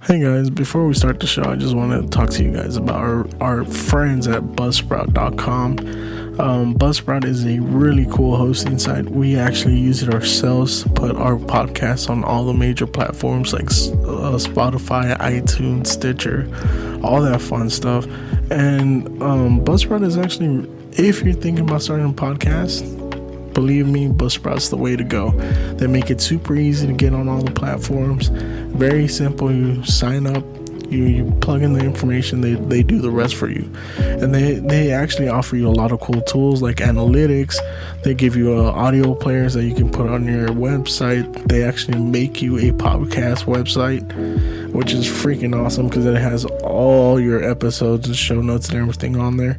Hey guys, before we start the show, I just want to talk to you guys about our friends at Buzzsprout.com. Buzzsprout is a really cool hosting site. We actually use it ourselves to put our podcasts on all the major platforms like Spotify, iTunes, Stitcher, all that fun stuff. And Buzzsprout is actually, if you're thinking about starting a podcast, believe me, Buzzsprout's the way to go. They make it super easy to get on all the platforms. Very simple. You sign up, you plug in the information, they do the rest for you. And they actually offer you a lot of cool tools like analytics. They give you audio players that you can put on your website. They actually make you a podcast website, which is freaking awesome because it has all your episodes and show notes and everything on there.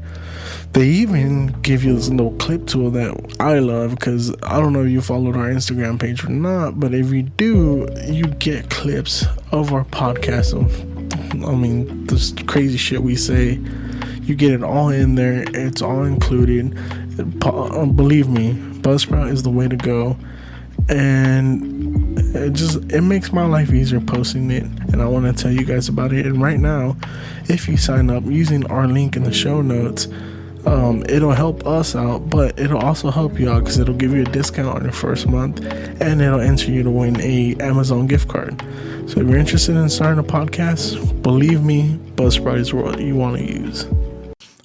They even give you this little clip tool that I love because I don't know if you followed our Instagram page or not, but if you do, you get clips of our podcast. This crazy shit we say. You get it all in there. It's all included. Believe me, Buzzsprout is the way to go. And it makes my life easier posting it, and I want to tell you guys about it. And right now, if you sign up using our link in the show notes, it'll help us out, but it'll also help you out because it'll give you a discount on your first month, and it'll enter you to win a Amazon gift card. So if you're interested in starting a podcast, believe me, Buzzsprout is what you want to use.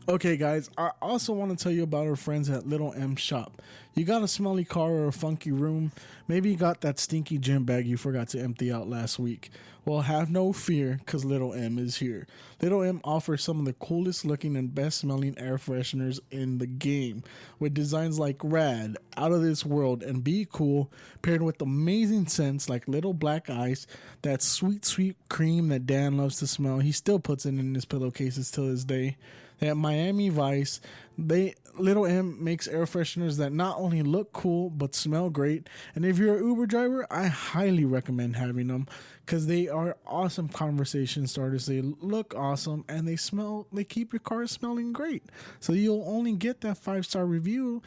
Okay guys, I also want to tell you about our friends at Little M Shop. You got a smelly car or a funky room, maybe you got that stinky gym bag you forgot to empty out last week. Well, have no fear because Little M is here. Little M offers some of the coolest looking and best smelling air fresheners in the game, with designs like Rad, Out of This World, and Be Cool, paired with amazing scents like Little Black Ice, that sweet cream that Dan loves to smell. He still puts it in his pillowcases till this day. At Miami Vice, Little M makes air fresheners that not only look cool but smell great. And if you're an Uber driver, I highly recommend having them because they are awesome conversation starters. They look awesome and they keep your car smelling great. So you'll only get that 5-star review,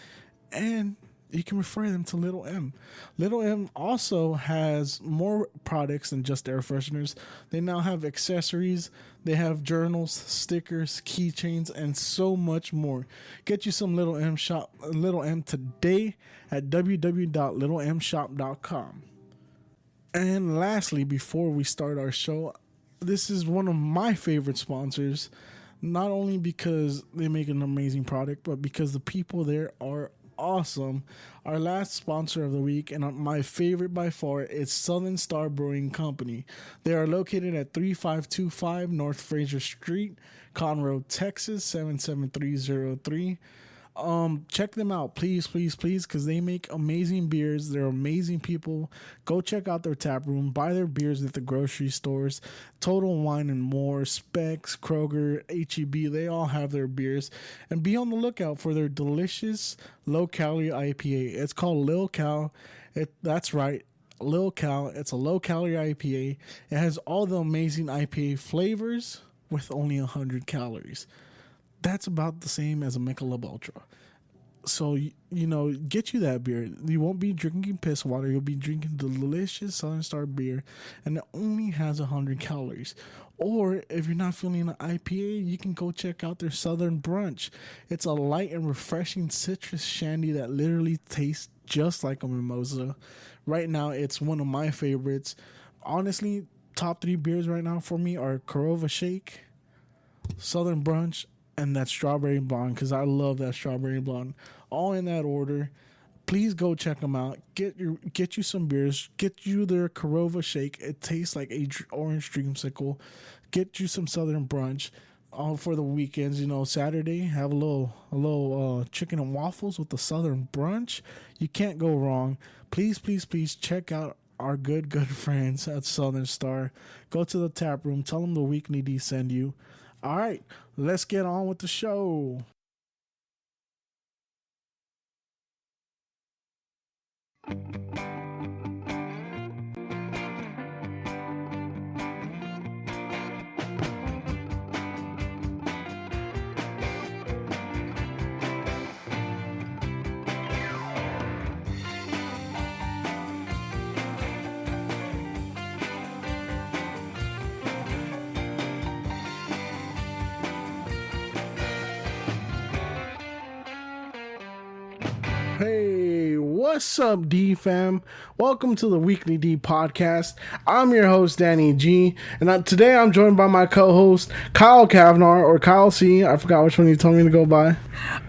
and you can refer them to Little M. Little M also has more products than just air fresheners. They now have accessories. They have journals, stickers, keychains, and so much more. Get you some Little M today at www.littlemshop.com. And lastly, before we start our show, this is one of my favorite sponsors, not only because they make an amazing product, but because the people there are awesome. Our last sponsor of the week, and my favorite by far, is Southern Star Brewing Company. They are located at 3525 North Fraser Street, Conroe, Texas 77303. Check them out, please, because they make amazing beers. They're amazing people. Go check out their tap room. Buy their beers at the grocery stores. Total Wine and More, Specs, Kroger, HEB, they all have their beers. And be on the lookout for their delicious low-calorie IPA. It's called Lil Cal. That's right, Lil Cal. It's a low-calorie IPA. It has all the amazing IPA flavors with only 100 calories. That's about the same as a Michelob Ultra. So, get you that beer. You won't be drinking piss water. You'll be drinking delicious Southern Star beer, and it only has 100 calories. Or if you're not feeling an IPA, you can go check out their Southern Brunch. It's a light and refreshing citrus shandy that literally tastes just like a mimosa. Right now, it's one of my favorites. Honestly, top 3 beers right now for me are Corova Shake, Southern Brunch, and that strawberry blonde, because I love that strawberry blonde. All in that order. Please go check them out. Get you some beers. Get you their Corova Shake. It tastes like a orange dreamsicle. Get you some Southern Brunch. All for the weekends. Saturday, have a little chicken and waffles with the Southern Brunch. You can't go wrong. Please check out our good friends at Southern Star. Go to the tap room. Tell them the Weekly D send you. All right, let's get on with the show. Hey, what's up, D fam? Welcome to the Weekly D podcast. I'm your host, Danny G, and today I'm joined by my co-host, Kyle Kavnar, or Kyle C. I forgot which one you told me to go by.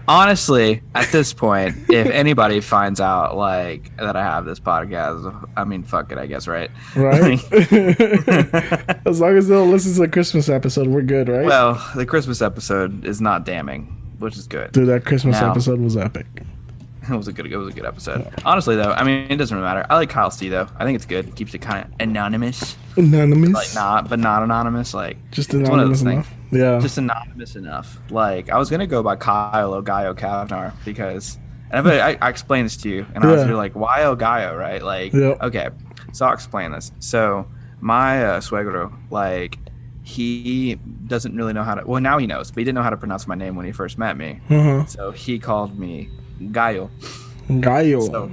Honestly, at this point, if anybody finds out like that I have this podcast, I mean, fuck it, I guess, right? Right? As long as they don't listen to the Christmas episode, we're good, right? Well, the Christmas episode is not damning, which is good. Dude, that Christmas episode was epic. It was a good episode. Honestly, though, I mean, it doesn't really matter. I like Kyle C, though. I think it's good. It keeps it kind of anonymous. Anonymous? But not anonymous. Like, just anonymous enough. Yeah. Just anonymous enough. Like, I was gonna go by Kyle Ogayo Kavnar because, and I explained this to you, and I was like, why Ogayo, right? Like, okay, so I'll explain this. So my suegro, like, he doesn't really know how to. Well, now he knows, but he didn't know how to pronounce my name when he first met me. So he called me Gallo. So,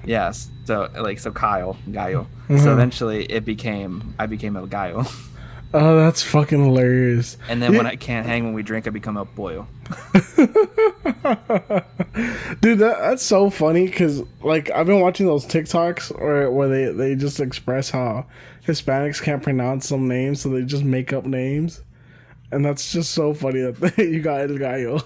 yes. So Kyle Gallo. So eventually I became El Gallo. Oh, that's fucking hilarious. And then when I can't hang when we drink, I become El Pollo. Dude, that's so funny because like I've been watching those TikToks where they just express how Hispanics can't pronounce some names, so they just make up names. And that's just so funny that you got El Gallo.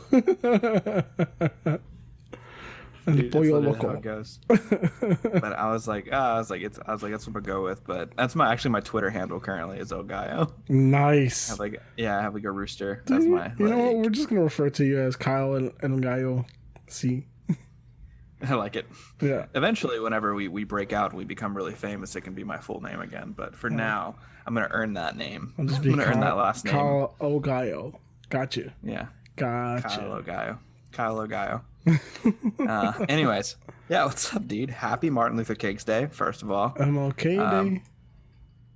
Dude, that's literally how it goes. But I was like, that's what I go with. But that's my Twitter handle currently is El Gallo. Nice. I have like a rooster. Dude, that's my. You know what? We're just gonna refer to you as Kyle and Gallo C. I like it. Yeah. Eventually, whenever we break out and we become really famous, it can be my full name again. But for now, I'm gonna earn that name. I'm gonna earn that last name. Kyle Ogayo. Got you. Yeah. Gotcha. Kyle Ogayo. Anyways, yeah, what's up, dude? Happy Martin Luther King's Day, first of all. MLK Day.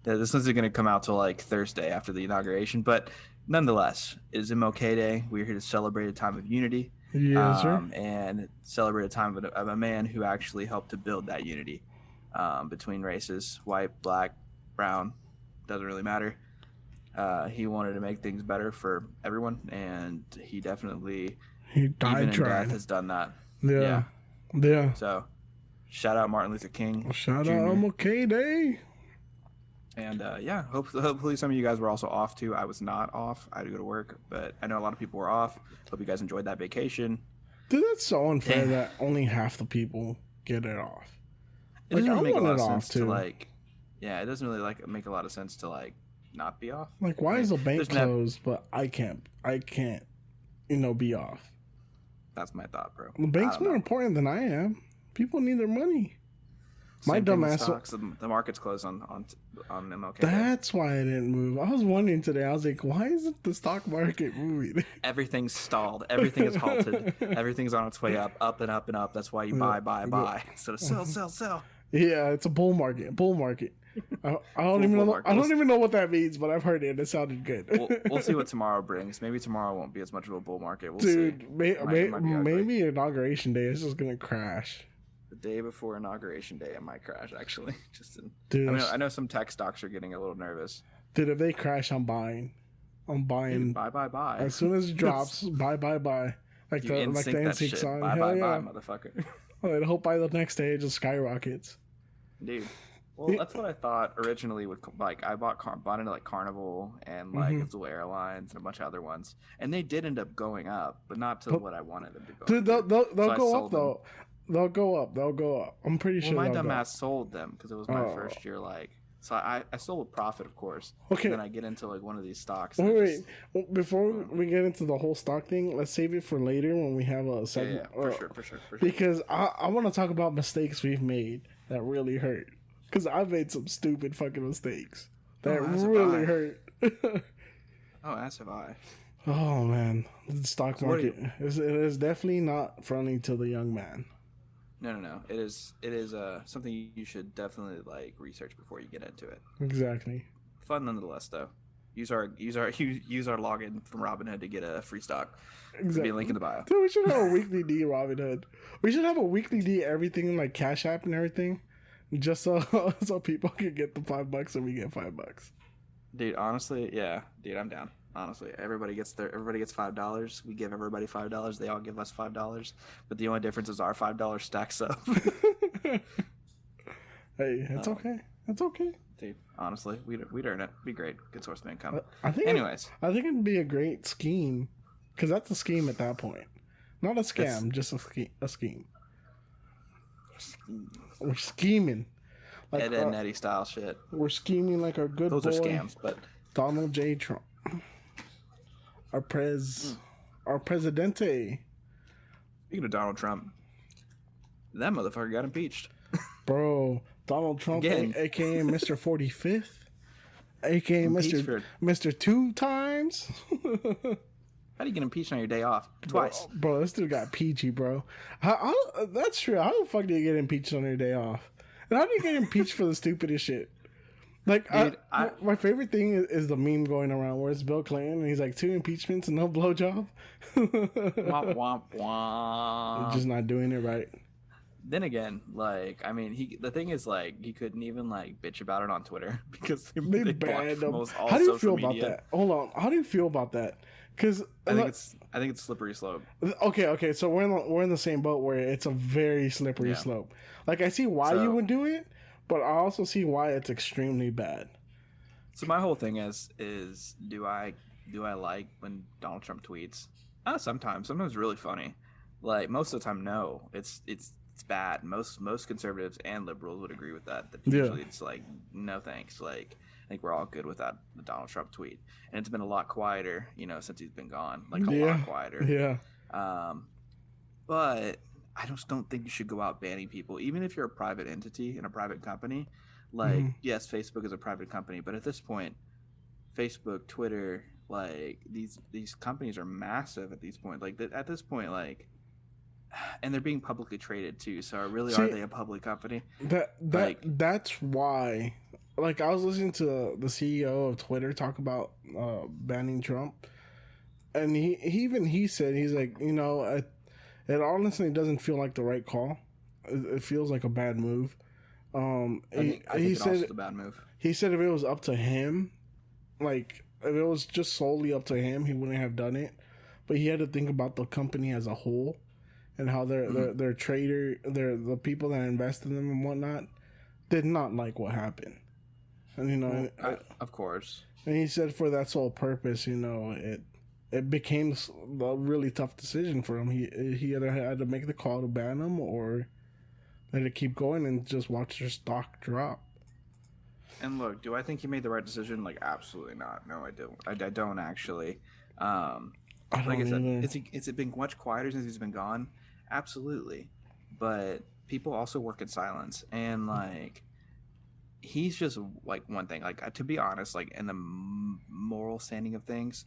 Yeah, this isn't going to come out till like Thursday after the inauguration, but nonetheless, it is MLK Day. We're here to celebrate a time of unity. Yes, sir. And celebrate a time of a man who actually helped to build that unity between races, white, black, brown, doesn't really matter. He wanted to make things better for everyone, and he definitely... He died even in trying. death has done that. Yeah. So, shout out Martin Luther King. Shout Jr. out MLK Day. And hopefully some of you guys were also off too. I was not off. I had to go to work, but I know a lot of people were off. Hope you guys enjoyed that vacation. Dude, that's so unfair that only half the people get it off. It doesn't really make a lot of sense to like. Yeah, it doesn't really make a lot of sense to like not be off. Like, why is the bank closed, but I can't, be off? That's my thought, bro. The bank's more important than I am. People need their money. My dumbass. The market's closed on MLK. That's why I didn't move. I was wondering today. I was like, why isn't the stock market moving? Everything's stalled. Everything is halted. Everything's on its way up and up and up. That's why you buy instead of sell. Yeah, it's a bull market. I don't even know what that means, but I've heard it. It sounded good. We'll see what tomorrow brings. Maybe tomorrow won't be as much of a bull market. We'll see. Dude, maybe Inauguration Day is just gonna crash. The day before Inauguration Day, it might crash. Actually, I know some tech stocks are getting a little nervous. Dude, if they crash, I'm buying. Dude, buy. As soon as it drops, buy. Like the NSYNC song. Buy, motherfucker. I hope by the next day it just skyrockets. Dude. Well, that's what I thought originally. I bought into like Carnival and like Azul Airlines and a bunch of other ones, and they did end up going up, but not to what I wanted them to go. Dude, they'll go up though. They'll go up. I'm pretty sure. My dumbass sold them because it was my first year. So I sold with profit, of course. Okay. And then I get into like one of these stocks. Wait. Before we get into the whole stock thing, let's save it for later when we have a segment. Yeah, for sure. Because I want to talk about mistakes we've made that really hurt. Because I've made some stupid fucking mistakes that really hurt. As have I. Oh, man. The stock market is definitely not friendly to the young man. No. It is something you should definitely like research before you get into it. Exactly. Fun nonetheless, though. Use our login from Robinhood to get a free stock. Exactly. There'll be a link in the bio. Dude, we should have a weekly D Robinhood. We should have a weekly D everything like Cash App and everything. Just so people can get the $5 and we get $5. Dude, honestly, yeah, dude, I'm down. Honestly, everybody gets $5. We give everybody $5. They all give us $5. But the only difference is our $5 stacks up. Hey, it's okay. It's okay. Dude, honestly, we'd earn it. Be great. Good source of income. Anyways, I think it'd be a great scheme because that's a scheme at that point, not a scam, just a scheme. We're scheming. Like Ed, and Eddie style shit. We're scheming like our good Those boy, are scams, but Donald J. Trump. Our presidente. Speaking of Donald Trump, that motherfucker got impeached. Bro, Donald Trump, aka Mr. 45th, aka Mr. 2 times. How do you get impeached on your day off? Twice. Bro, this dude got peachy, bro. That's true. How the fuck do you get impeached on your day off? And how do you get impeached for the stupidest shit? Like, dude, my favorite thing is the meme going around where it's Bill Clinton and he's like, 2 impeachments and no blowjob. Womp, womp, womp. Just not doing it right. Then again, like, I mean, the thing is, like, he couldn't even, like, bitch about it on Twitter because they blocked almost all social media. How do you feel about that? Hold on. How do you feel about that? Because I think it's slippery slope. Okay. So we're in the same boat where it's a very slippery slope. Like, I see why you would do it, but I also see why it's extremely bad. So my whole thing is do I like when Donald Trump tweets? Sometimes it's really funny. Like, most of the time, no. It's bad. Most conservatives and liberals would agree with that. That usually it's like, no thanks. Like, I think we're all good with that, the Donald Trump tweet. And it's been a lot quieter, since he's been gone. Like, a lot quieter. Yeah. But I just don't think you should go out banning people, even if you're a private entity in a private company. Like, yes, Facebook is a private company, but at this point, Facebook, Twitter, like, these companies are massive at this point. Like, at this point, like, and they're being publicly traded too. So are they a public company? That's why. Like, I was listening to the CEO of Twitter talk about banning Trump, and he said, he's like, it honestly doesn't feel like the right call. It feels like a bad move. I think he said it's a bad move. He said if it was up to him, like if it was just solely up to him, he wouldn't have done it. But he had to think about the company as a whole. And how their the people that invest in them and whatnot did not like what happened, and of course. And he said for that sole purpose, it became a really tough decision for him. He either had to make the call to ban them or let it keep going and just watch their stock drop. And look, do I think he made the right decision? Like, absolutely not. No, I don't. I don't actually. Like I said, has it been much quieter since he's been gone? Absolutely. But people also work in silence. And, like, he's just, like, one thing. Like, to be honest, like, in the moral standing of things,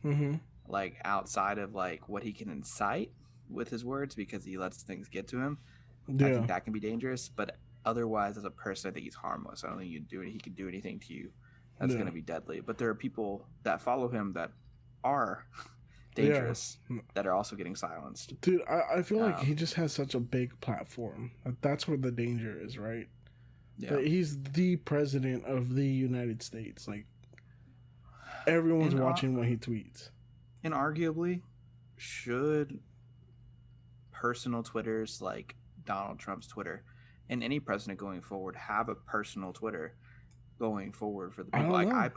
like, outside of, like, what he can incite with his words because he lets things get to him, I think that can be dangerous. But otherwise, as a person, I think he's harmless. I don't think he can do anything to you that's going to be deadly. But there are people that follow him that are dangerous that are also getting silenced. Dude, I feel like he just has such a big platform. That's where the danger is, right? Yeah. He's the president of the United States. Like, everyone's watching what he tweets. And arguably, should personal Twitters like Donald Trump's Twitter and any president going forward have a personal Twitter going forward for the people? Like, I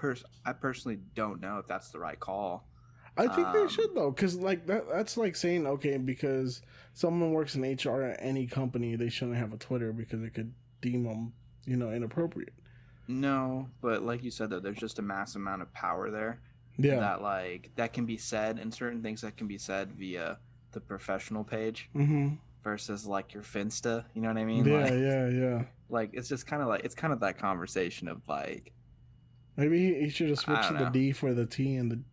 personally don't know if that's the right call. I think they should, though, because like that's like saying, okay, because someone works in HR at any company, they shouldn't have a Twitter because it could deem them, inappropriate. No, but like you said, though, there's just a massive amount of power there. Yeah. That can be said, and certain things that can be said via the professional page versus like your Finsta. You know what I mean? Yeah, like, yeah. Like, it's just kind of that conversation of like, maybe he should have switched the D for the T and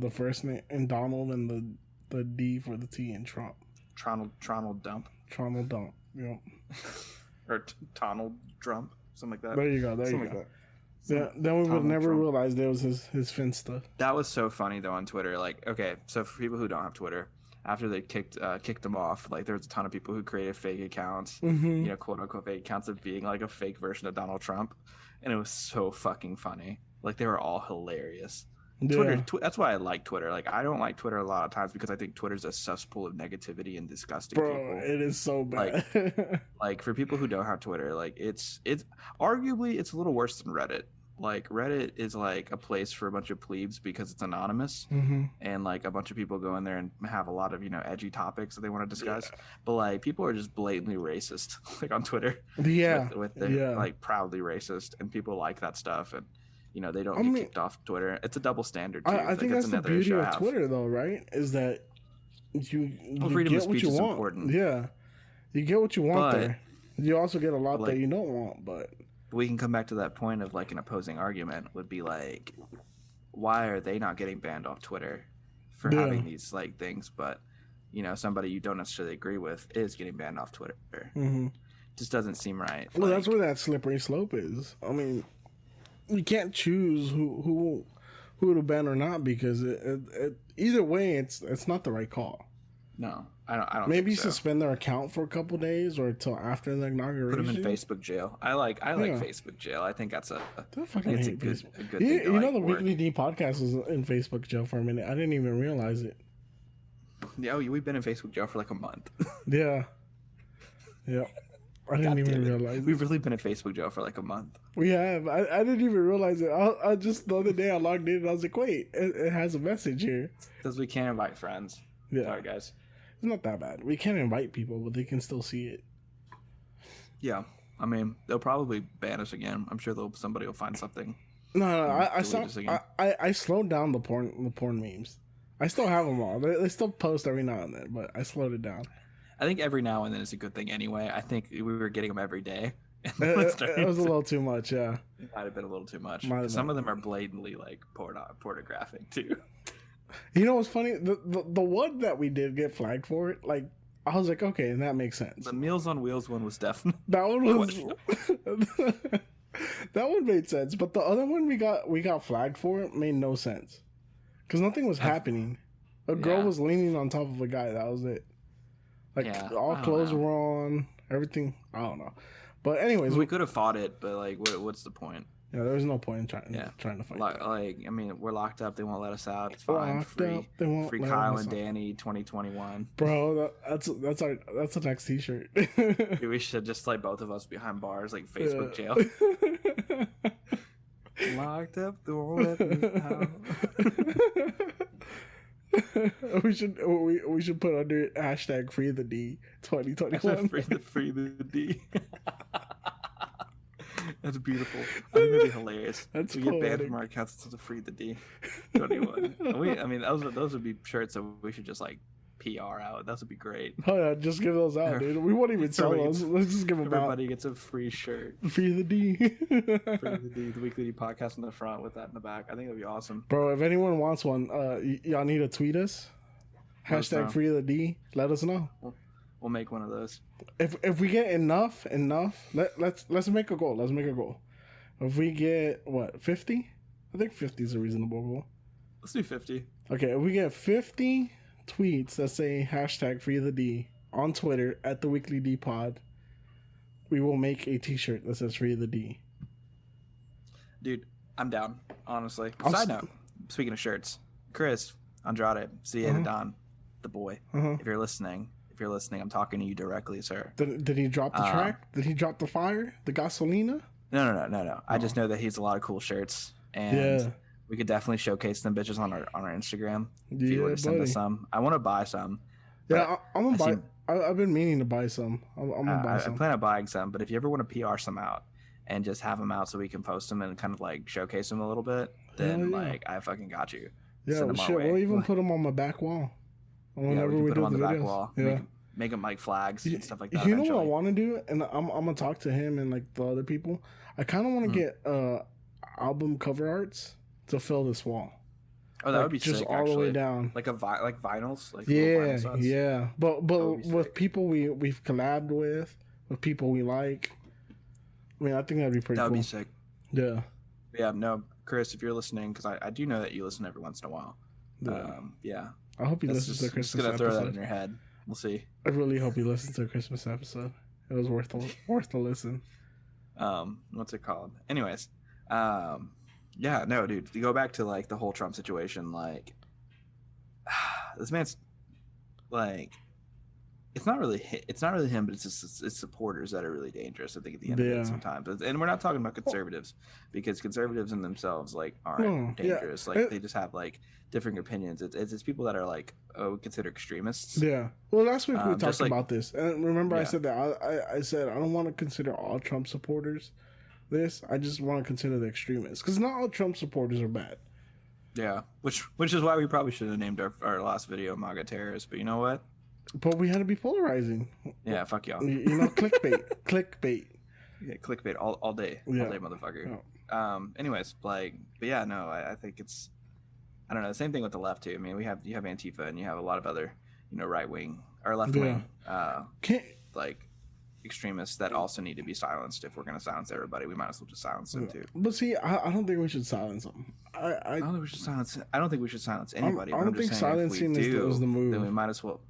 the first name and Donald and the D for the T and Trump. Tronald Dump. Tronald Dump. Yep. Or Donald Trump, something like that. There you go. Then we would never realize there was his Finsta. That was so funny though on Twitter. Like, okay, so for people who don't have Twitter, after they kicked him off, like, there was a ton of people who created fake accounts, quote unquote fake accounts of being like a fake version of Donald Trump, and it was so fucking funny. Like they were all hilarious. Yeah. Twitter, that's why I like Twitter. Like I don't like Twitter a lot of times because I think Twitter's a cesspool of negativity and disgusting people. It is so bad. Like for people who don't have Twitter, like it's arguably it's a little worse than Reddit. Like Reddit is like a place for a bunch of plebes because it's anonymous, and like a bunch of people go in there and have a lot of edgy topics that they want to discuss. Yeah. But like people are just blatantly racist, like on Twitter. Yeah, with their like proudly racist, and people like that stuff, and they don't get kicked off Twitter. It's a double standard too. I think that's the beauty of Twitter, though, right? Is that you freedom get of speech what you is want. important. Yeah, you get what you want there. You also get a lot that you don't want, but. We can come back to that point of like an opposing argument would be like, why are they not getting banned off Twitter for having these like things, but somebody you don't necessarily agree with is getting banned off Twitter. Just doesn't seem right. Well, that's where that slippery slope is. I mean, you can't choose who to ban or not because either way, it's not the right call. No, I don't. Maybe think so. Suspend their account for a couple days or until after the inauguration. Put them in Facebook jail. I like Facebook jail. I think that's a good thing. You know, the Weekly D podcast was in Facebook jail for a minute. I didn't even realize it. Yeah, we've been in Facebook jail for like a month. Yeah. I didn't even realize it. We've really been in Facebook jail for like a month. We have. I didn't even realize it. I just the other day I logged in and I was like, wait, it has a message here. Because we can't invite friends. Yeah. Sorry, guys. It's not that bad. We can't invite people, but they can still see it. Yeah. I mean, they'll probably ban us again. I'm sure somebody will find something. No. I slowed down the porn memes. I still have them all. They still post every now and then, but I slowed it down. I think every now and then is a good thing anyway. I think we were getting them every day. It was a little too much, yeah. It might have been a little too much. Some of them are blatantly like pornographic too. You know what's funny? The one that we did get flagged for it, like I was like, okay, and that makes sense. The Meals on Wheels one was definitely that one was that one made sense, but the other one we got flagged for it made no sense because nothing was happening. A girl was leaning on top of a guy. That was it. Like all clothes were on, everything. I don't know, but anyways, we could have fought it, but like, what's the point? Yeah, there was no point in trying to fight. Like, I mean, we're locked up. They won't let us out. It's fine. Free Kyle and Danny 2021. Bro, that's the next T-shirt. Maybe we should just like both of us behind bars, like Facebook jail. Locked up. They won't let me out. we should put under hashtag free the D 2021. Free the D. That's beautiful. I think that'd be hilarious. That's we get banned from our accounts to free the D 21. I mean, those would be shirts that we should just like PR out. Those would be great. Oh yeah, just give those out, dude. We won't even sell those. Let's just give them out. Everybody gets a free shirt. Free the D. Free the D. The Weekly D podcast in the front with that in the back. I think that'd be awesome. Bro, if anyone wants one, y'all need to tweet us. Hashtag free the D. Let us know. We'll make one of those. If we get enough, let's make a goal. Let's make a goal. If we get 50? I think 50 is a reasonable goal. Let's do 50. Okay, if we get 50 tweets that say hashtag free the D on Twitter at the Weekly D Pod, we will make a T-shirt that says free the D. Dude, I'm down. Honestly. Side note. Speaking of shirts, Chris Andrade, CA Don, the boy. If you're listening, I'm talking to you directly, sir. Did he drop the track? Did he drop the fire? The gasolina? No. I just know that he's a lot of cool shirts, and we could definitely showcase them bitches on our Instagram. If you were to send us some, I want to buy some. Yeah, I'm gonna buy. I've been meaning to buy some. I'm gonna buy some. I plan on buying some, but if you ever want to PR some out and just have them out so we can post them and kind of like showcase them a little bit, then like I fucking got you. Yeah, shit. We'll even put them on my back wall. Whenever we put them on the videos. back wall. Yeah. Make them like flags and stuff like that. You know what I want to do, and I'm gonna talk to him and like the other people. I kind of want to get album cover arts to fill this wall. Oh, that would be just sick, all the way down, like like vinyls. Like yeah. But with people we've collabed with people we like. I mean, I think that'd be pretty. That would cool. be sick. Yeah. Yeah. No, Chris, if you're listening, because I do know that you listen every once in a while. Yeah. I hope you listen to the Christmas episode. Just gonna throw that in your head. We'll see. I really hope you listen to a Christmas episode. It was worth a listen. What's it called? Anyways, yeah, Yeah, no, dude. To go back to like the whole Trump situation, like this man's like it's not really him, but it's just it's supporters that are really dangerous. I think at the end of it sometimes, and we're not talking about conservatives because conservatives in themselves like aren't dangerous. Like they just have like differing opinions. It's people that are like considered extremists. Yeah. Well, last week we talked about this, and remember I said that I said I don't want to consider all Trump supporters this. I just want to consider the extremists because not all Trump supporters are bad. Yeah, which is why we probably should have named our last video MAGA terrorists. But you know what? But we had to be polarizing. Yeah, fuck y'all. You know, clickbait. Yeah, clickbait all day, motherfucker. Yeah. Anyways, like, but yeah, no, I think it's, I don't know, the same thing with the left too. I mean, you have Antifa and you have a lot of other, right wing or left wing, like extremists that also need to be silenced. If we're going to silence everybody, we might as well just silence them too. But see, I don't think we should silence them. I don't think we should silence. I don't think we should silence anybody. I don't think silencing is the move. Then we might as well.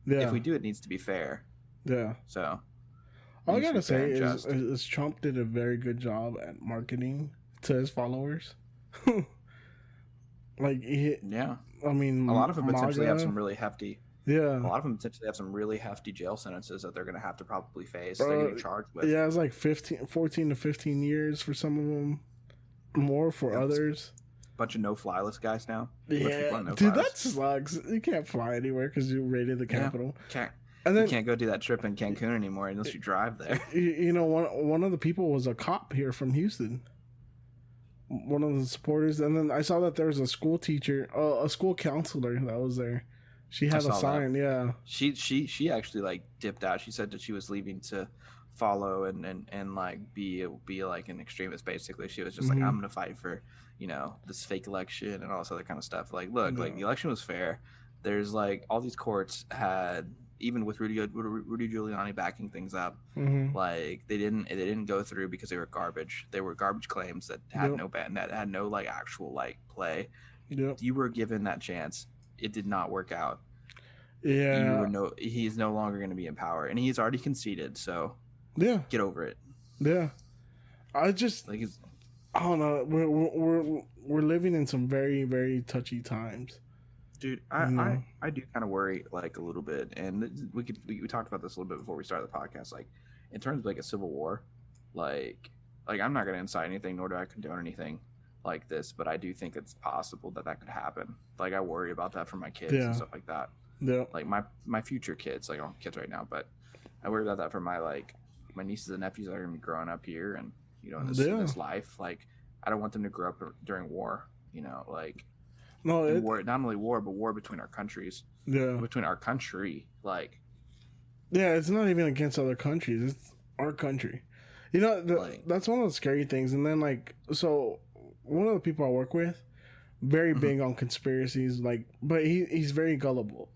Yeah. If we do, it needs to be fair. Yeah. So, all I gotta say is Trump did a very good job at marketing to his followers. I mean, a lot of them potentially have some really hefty. Yeah. A lot of them potentially have some really hefty jail sentences that they're going to have to probably face. They're getting charged with. Yeah, it's like 14 to 15 years for some of them, more for others. Bunch of no-fly list guys now. Yeah, dude, that sucks. You can't fly anywhere because you raided the Capitol. Yeah, you can't go do that trip in Cancun anymore unless you drive there. You know, one of the people was a cop here from Houston. One of the supporters, and then I saw that there was a school teacher, a school counselor that was there. She had a sign. Yeah, she actually like dipped out. She said that she was leaving to follow and like be like an extremist. Basically, she was just like, I'm gonna fight for this fake election and all this other kind of stuff. Like, look, like the election was fair. There's like all these courts had, even with Rudy Giuliani backing things up, like they didn't go through because they were garbage. They were garbage claims that had no like actual like play. You were given that chance. It did not work out. Yeah, he's no longer going to be in power, and he's already conceded. So get over it. Yeah, I just like I don't know. We're living in some very, very touchy times, dude. I do kind of worry like a little bit, and we talked about this a little bit before we started the podcast. Like in terms of like a civil war, like I'm not going to incite anything, nor do I condone anything like this, but I do think it's possible that could happen. Like I worry about that for my kids and stuff like that. Yeah, like my future kids. Like I don't have kids right now, but I worry about that for my nieces and nephews that are going to be growing up here and in this life. Like I don't want them to grow up during war. War, not only war, but war between our countries. Yeah, between our country. Like, yeah, it's not even against other countries. It's our country. That's one of the scary things. And then so one of the people I work with, very big on conspiracies. But he's very gullible.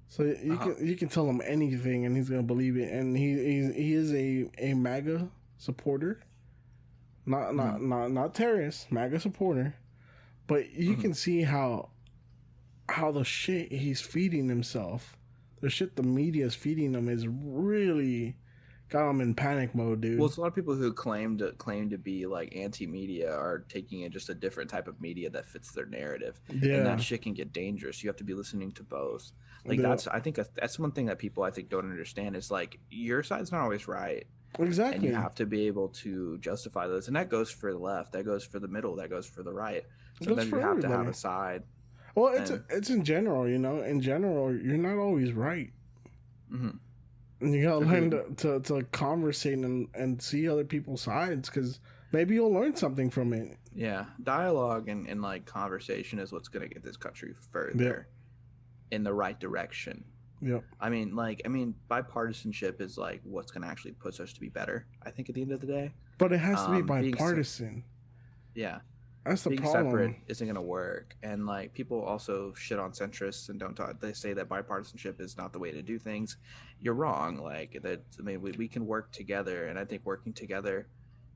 So you can tell him anything and he's gonna believe it. And he is a MAGA supporter, not terrorist, MAGA supporter. But you can see how the shit he's feeding himself, the shit the media is feeding him, is really got him in panic mode, dude. Well, it's a lot of people who claim to be like anti-media are taking in just a different type of media that fits their narrative. Yeah, and that shit can get dangerous. You have to be listening to both. I think that's one thing that people I think don't understand is like your side's not always right. Exactly. And you have to be able to justify those, and that goes for the left, that goes for the middle, that goes for the right. Sometimes you have to have a side. Well, it's in general, In general, you're not always right. Mm-hmm. And you gotta learn to conversate and see other people's sides, because maybe you'll learn something from it. Yeah, dialogue and like conversation is what's gonna get this country further in the right direction. Yeah, I mean, bipartisanship is like what's gonna actually push us to be better. I think at the end of the day, but it has to be bipartisan. Yeah. That's the being problem. Separate isn't going to work, and like people also shit on centrists and don't talk. They say that bipartisanship is not the way to do things. You're wrong. Like that. I mean, we can work together, and I think working together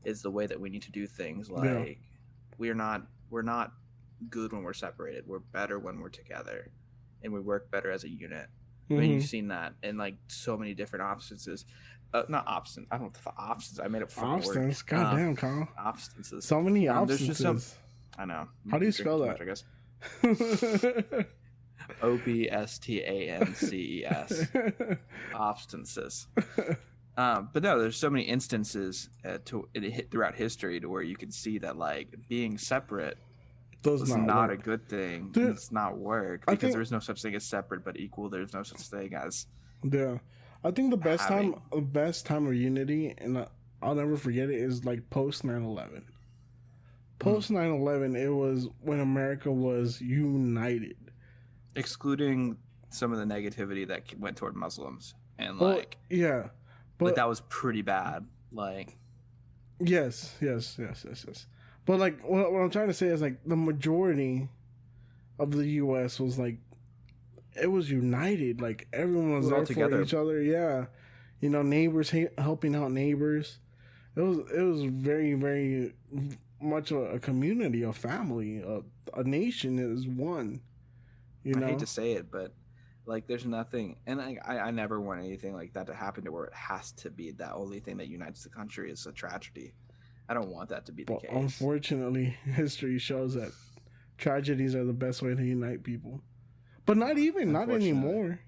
is the way that we need to do things. Like we're not good when we're separated. We're better when we're together, and we work better as a unit. I mean, you've seen that in like so many different obstances. Not obstinate. I don't know if obstance. I made up for obstance. Goddamn, Carl. Obstances. So many obstances. I know. How do you spell that? Much, I guess. Obstances. Obstances. But no, there's so many instances throughout history to where you can see that like being separate was not a good thing. Dude, it's not work because there's no such thing as separate but equal. There's no such thing as I think the best time of unity, and I'll never forget it, is like post 9/11. Post 9/11, it was when America was united, excluding some of the negativity that went toward Muslims and but that was pretty bad. Like, yes. But like, what I'm trying to say is like the majority of the U.S. was like, it was united. Like everyone was there for each other. Yeah, you know, neighbors helping out neighbors. It was very, very much a community, a family, a nation is one. You know? I hate to say it, but like, there's nothing, and I never want anything like that to happen to where it has to be the only thing that unites the country is a tragedy. I don't want that to be the case. Unfortunately, history shows that tragedies are the best way to unite people. But not anymore.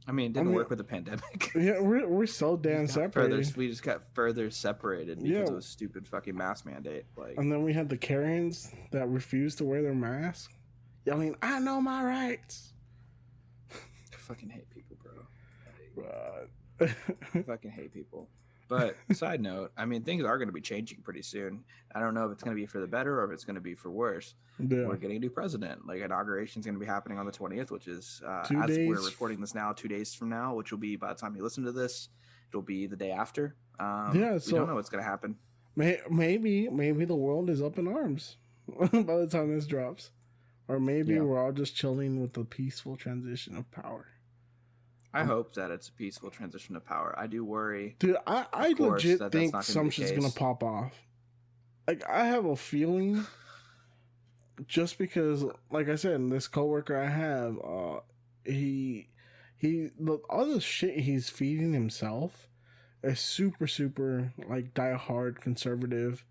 I mean, it didn't work with the pandemic. Yeah, we're so damn separated. We just got further separated because of a stupid fucking mask mandate. Like, and then we had the Karens that refused to wear their mask, yelling, "I know my rights." I fucking hate people, bro. I fucking hate people. But side note, I mean, things are going to be changing pretty soon. I don't know if it's going to be for the better or if it's going to be for worse. Yeah. We're getting a new president. Like, inauguration is going to be happening on the 20th, which is, as we're recording this now, 2 days from now, which will be, by the time you listen to this, it'll be the day after. We don't know what's going to happen. Maybe the world is up in arms by the time this drops. Or maybe we're all just chilling with the peaceful transition of power. I hope that it's a peaceful transition of power. I do worry. Dude, I legit think some shit's going to pop off. Like, I have a feeling, just because, like I said, this coworker I have, all the shit he's feeding himself is super, super, like, die-hard conservative.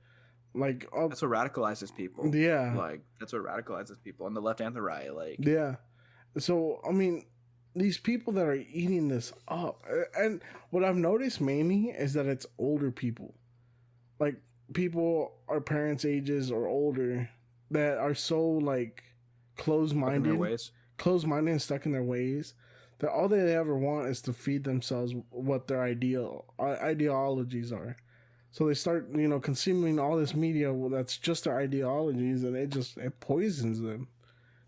Like, that's what radicalizes people. Yeah. Like, that's what radicalizes people on the left and the right. Like, yeah. So, I mean, these people that are eating this up, and what I've noticed mainly is that it's older people, like people our parents' ages or older, that are so like closed-minded and stuck in their ways, that all they ever want is to feed themselves what their ideologies are. So they start, consuming all this media that's just their ideologies, and it poisons them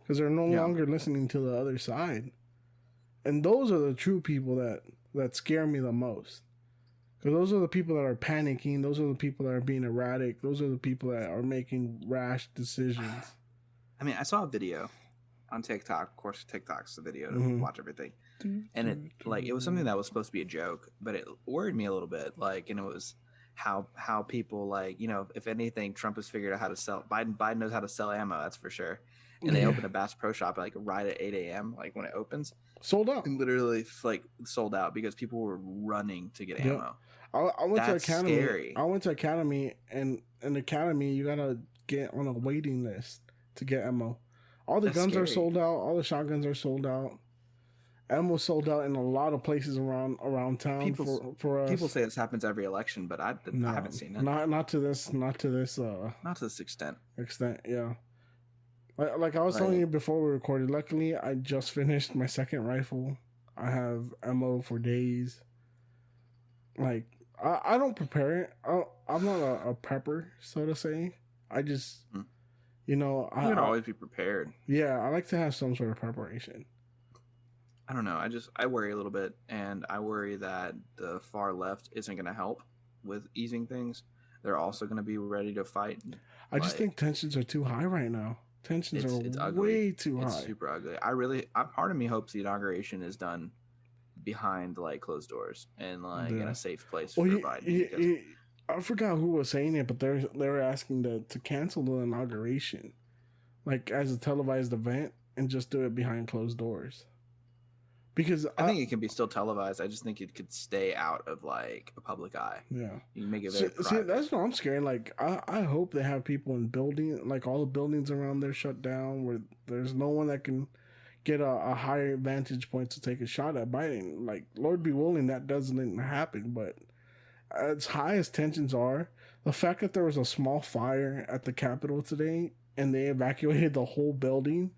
because they're no longer listening to the other side. And those are the true people that scare me the most. Because those are the people that are panicking. Those are the people that are being erratic. Those are the people that are making rash decisions. I mean, I saw a video on TikTok. Of course, TikTok's the video to watch everything. And it was something that was supposed to be a joke, but it worried me a little bit. Like, and it was how people, like, if anything, Trump has figured out how to sell. Biden knows how to sell ammo, that's for sure. And they opened a Bass Pro Shop like right at 8 a.m. like when it opens. Sold out. And literally like sold out because people were running to get ammo. I went to Academy. Scary. I went to Academy, and in Academy you gotta get on a waiting list to get ammo. All the guns are sold out. All the shotguns are sold out. Ammo sold out in a lot of places around town. For us. People say this happens every election, but I haven't seen it. Not to this extent. Yeah. Like I was telling you before we recorded, luckily I just finished my second rifle. I have ammo for days. Like, I don't prepare it. I'm not a prepper, so to say. I just, you can always be prepared. Yeah, I like to have some sort of preparation. I don't know. I worry a little bit, and I worry that the far left isn't going to help with easing things. They're also going to be ready to fight. I just think tensions are too high right now. Tensions are way too high. It's super ugly. Part of me hopes the inauguration is done behind like closed doors and like in a safe place for Biden. I forgot who was saying it, but they were asking to cancel the inauguration, like as a televised event, and just do it behind closed doors. Because I think it can be still televised. I just think it could stay out of like a public eye. Yeah, you can make it very private. See, that's what I'm scared. Like, I hope they have people in building, like all the buildings around there shut down, where there's no one that can get a higher vantage point to take a shot at Biden. Like, Lord be willing, that doesn't happen. But as high as tensions are, the fact that there was a small fire at the Capitol today and they evacuated the whole building,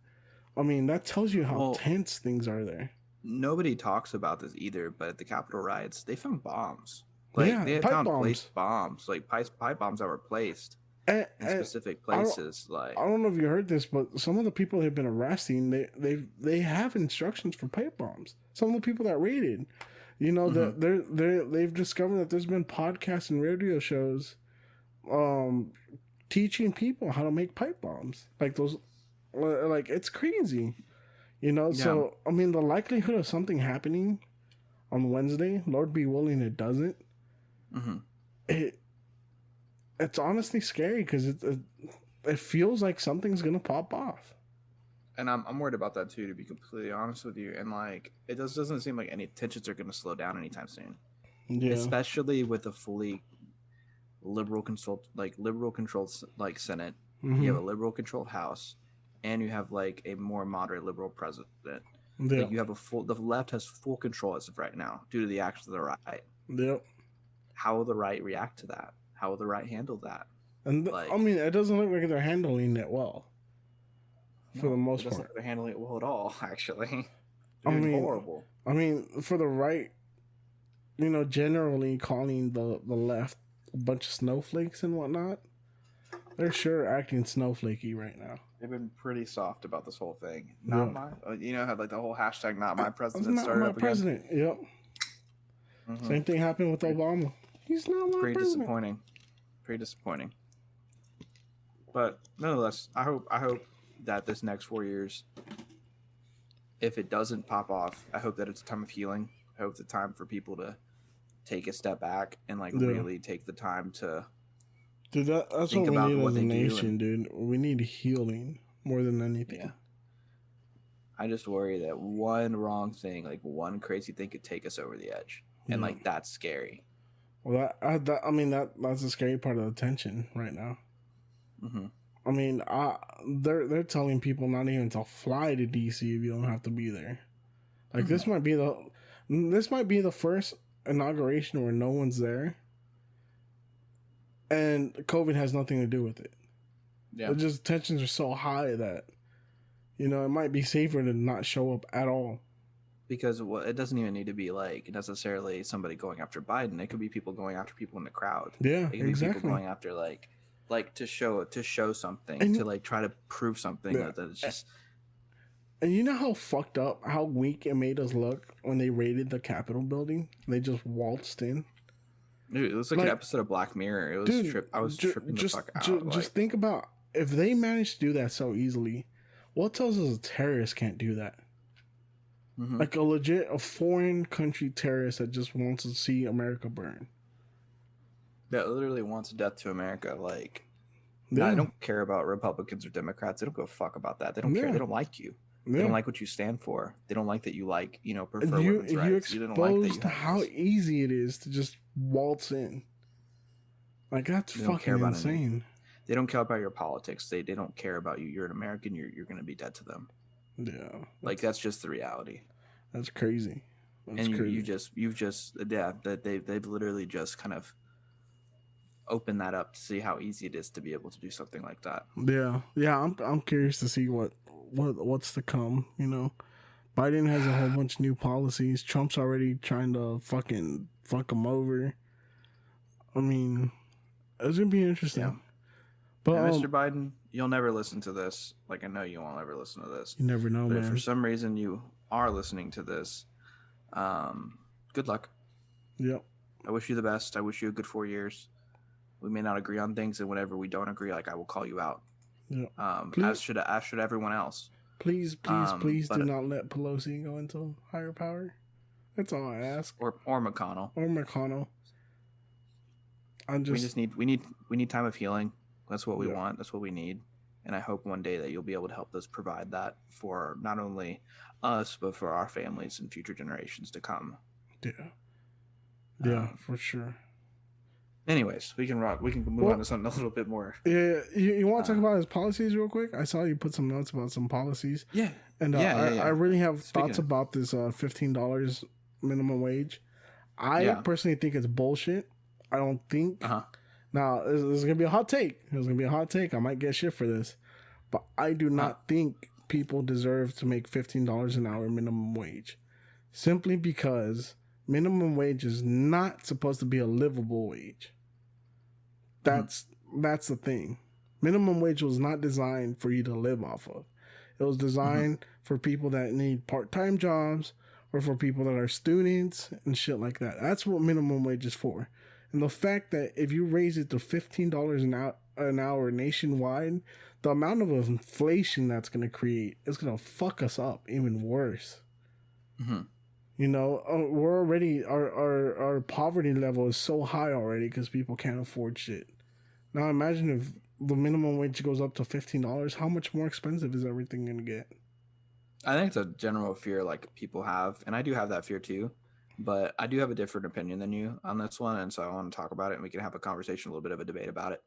I mean, that tells you how tense things are there. Nobody talks about this either, but at the Capitol riots, they found bombs. Like, they found placed bombs, like pipe bombs that were placed in specific places. I don't know if you heard this, but some of the people they've been arresting, they have instructions for pipe bombs. Some of the people that raided, you know, they've discovered that there's been podcasts and radio shows, teaching people how to make pipe bombs. Like those, like, it's crazy. You know, so, I mean, the likelihood of something happening on Wednesday, Lord be willing it doesn't, it's honestly scary because it feels like something's going to pop off. And I'm worried about that too, to be completely honest with you. And, like, it doesn't seem like any tensions are going to slow down anytime soon. Yeah. Especially with a fully liberal-controlled, like, Senate. You have a liberal-controlled House. And you have like a more moderate liberal president. Yeah. Like, you have the left has full control as of right now due to the actions of the right. Yep. How will the right react to that? How will the right handle that? And I mean, it doesn't look like they're handling it well. For the most part, they're handling it well at all. Actually, horrible. I mean, for the right, you know, generally calling the left a bunch of snowflakes and whatnot, they're sure acting snowflakey right now. They've been pretty soft about this whole thing. Not my, you know, had like the whole hashtag "Not my president" started up again. Not my president. Yep. Same thing happened with Obama. He's not my president. Pretty disappointing. But nonetheless, I hope that this next 4 years, if it doesn't pop off, I hope that it's a time of healing. I hope it's a time for people to take a step back and like really take the time to. Dude, that's what we need as a nation, dude. We need healing more than anything. Yeah. I just worry that one wrong thing, like one crazy thing, could take us over the edge, and like that's scary. Well, that's the scary part of the tension right now. I mean, they're telling people not even to fly to DC if you don't have to be there. Like this might be the first inauguration where no one's there. And COVID has nothing to do with it. Yeah. It's just tensions are so high that, you know, it might be safer to not show up at all. Because it doesn't even need to be like necessarily somebody going after Biden. It could be people going after people in the crowd. Yeah, it could be people going after like to show something, and to like try to prove something that it's just. And you know how fucked up, how weak it made us look when they raided the Capitol building? They just waltzed in. Dude, it was like an episode of Black Mirror. It was I was tripping the fuck out. Just think about if they managed to do that so easily. What tells us a terrorist can't do that? Like a foreign country terrorist that just wants to see America burn. That literally wants death to America. Like, I don't care about Republicans or Democrats. They don't go a fuck about that. They don't care. They don't like you. They don't like what you stand for. They don't like that you prefer women's rights. You exposed how easy it is to just waltz in. Like, that's fucking insane. They don't care about your politics. They don't care about you. You're an American. You're going to be dead to them. Yeah. Like, that's just the reality. That's crazy. That's crazy. You've just that they've literally just kind of opened that up to see how easy it is to be able to do something like that. Yeah. I'm curious to see what's to come. You know, Biden has a whole bunch of new policies. Trump's already trying to fucking fuck him over. I mean, it's gonna be interesting. Yeah. But Mr. Biden, you'll never listen to this. Like, I know you won't ever listen to this. You never know, man. If for some reason you are listening to this, good luck. Yep. I wish you the best. I wish you a good 4 years. We may not agree on things, and whenever we don't agree, like, I will call you out. Yep. As should everyone else. Please do not let Pelosi go into higher power. That's all I ask. Or McConnell. We need time of healing. That's what we want. That's what we need. And I hope one day that you'll be able to help us provide that for not only us, but for our families and future generations to come. Yeah. Yeah, for sure. Anyways, we can move on to something a little bit more. Yeah, you want to talk about his policies real quick? I saw you put some notes about some policies. Yeah, and I really have thoughts about this $15 minimum wage. I personally think it's bullshit. I don't think. Now, this is gonna be a hot take. It's gonna be a hot take. I might get shit for this, but I do not think people deserve to make $15 an hour minimum wage, simply because minimum wage is not supposed to be a livable wage. That's the thing. Minimum wage was not designed for you to live off of. It was designed for people that need part-time jobs or for people that are students and shit like that. That's what minimum wage is for. And the fact that if you raise it to $15 an hour nationwide, the amount of inflation that's going to create is going to fuck us up even worse. You know, we're already, our poverty level is so high already because people can't afford shit. Now imagine if the minimum wage goes up to $15, how much more expensive is everything going to get? I think it's a general fear like people have, and I do have that fear too, but I do have a different opinion than you on this one, and so I want to talk about it, and we can have a conversation, a little bit of a debate about it,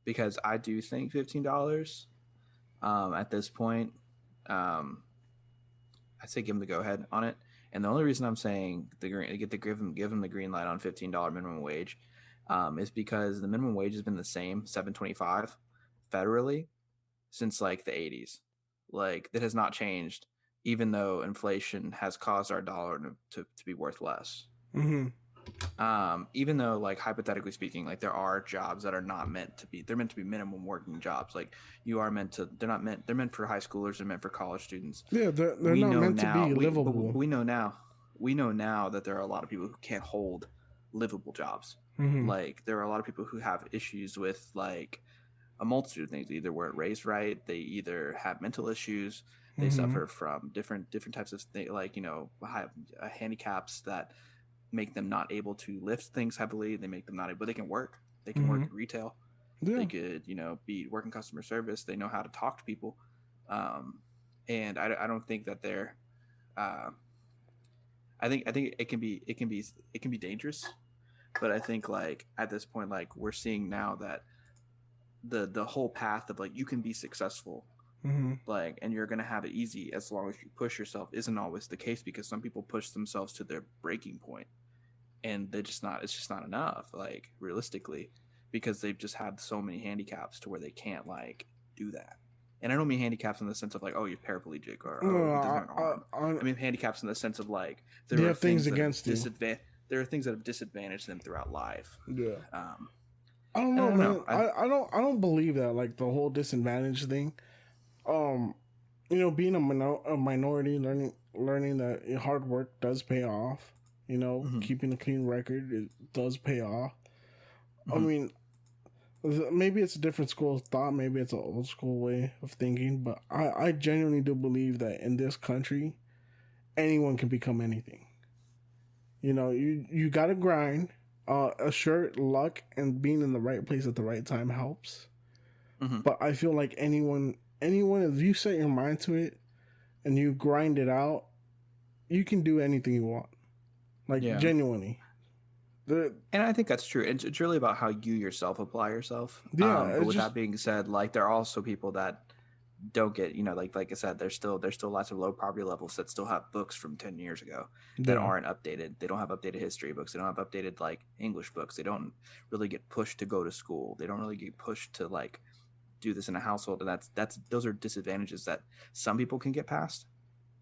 because I do think $15 at this point, I'd say give them the go-ahead on it, and the only reason I'm saying give them the green light on $15 minimum wage is because the minimum wage has been the same, $7.25 federally since like the 80s. Like that has not changed, even though inflation has caused our dollar to be worth less. Even though, like, hypothetically speaking, like there are jobs that are not meant to be, they're meant to be minimum working jobs. Like they're meant for high schoolers, they're meant for college students. Yeah, they're not meant to be livable. We know now that there are a lot of people who can't hold livable jobs. Like there are a lot of people who have issues with like a multitude of things. They either weren't raised right, they either have mental issues, they suffer from different types of things, like, you know, handicaps that make them not able to lift things heavily. They make them not able, but they can work. They can work in retail. They could, you know, be working customer service. They know how to talk to people. And I don't think that they're. I think it can be dangerous, but I think like at this point, like we're seeing now that the whole path of like you can be successful, like, and you're gonna have it easy as long as you push yourself isn't always the case, because some people push themselves to their breaking point, and it's just not enough, like realistically, because they've just had so many handicaps to where they can't like do that. And I don't mean handicaps in the sense of like, oh, you're paraplegic or I mean handicaps in the sense of like there are things against you. There are things that have disadvantaged them throughout life. Yeah. I don't know, man. I don't believe that, like the whole disadvantage thing. You know, being a minority, learning that hard work does pay off. You know, keeping a clean record, it does pay off. I mean, maybe it's a different school of thought, maybe it's an old school way of thinking, but I genuinely do believe that in this country, anyone can become anything. You know, you gotta grind. Sure, luck and being in the right place at the right time helps. But I feel like anyone, if you set your mind to it and you grind it out, you can do anything you want. Like, genuinely. And I think that's true. It's really about how you yourself apply yourself. Yeah. But with that being said, like there are also people that don't get, you know, like I said, there's still lots of low poverty levels that still have books from 10 years ago that aren't updated. They don't have updated history books. They don't have updated like English books. They don't really get pushed to go to school. They don't really get pushed to like do this in a household. And those are disadvantages that some people can get past,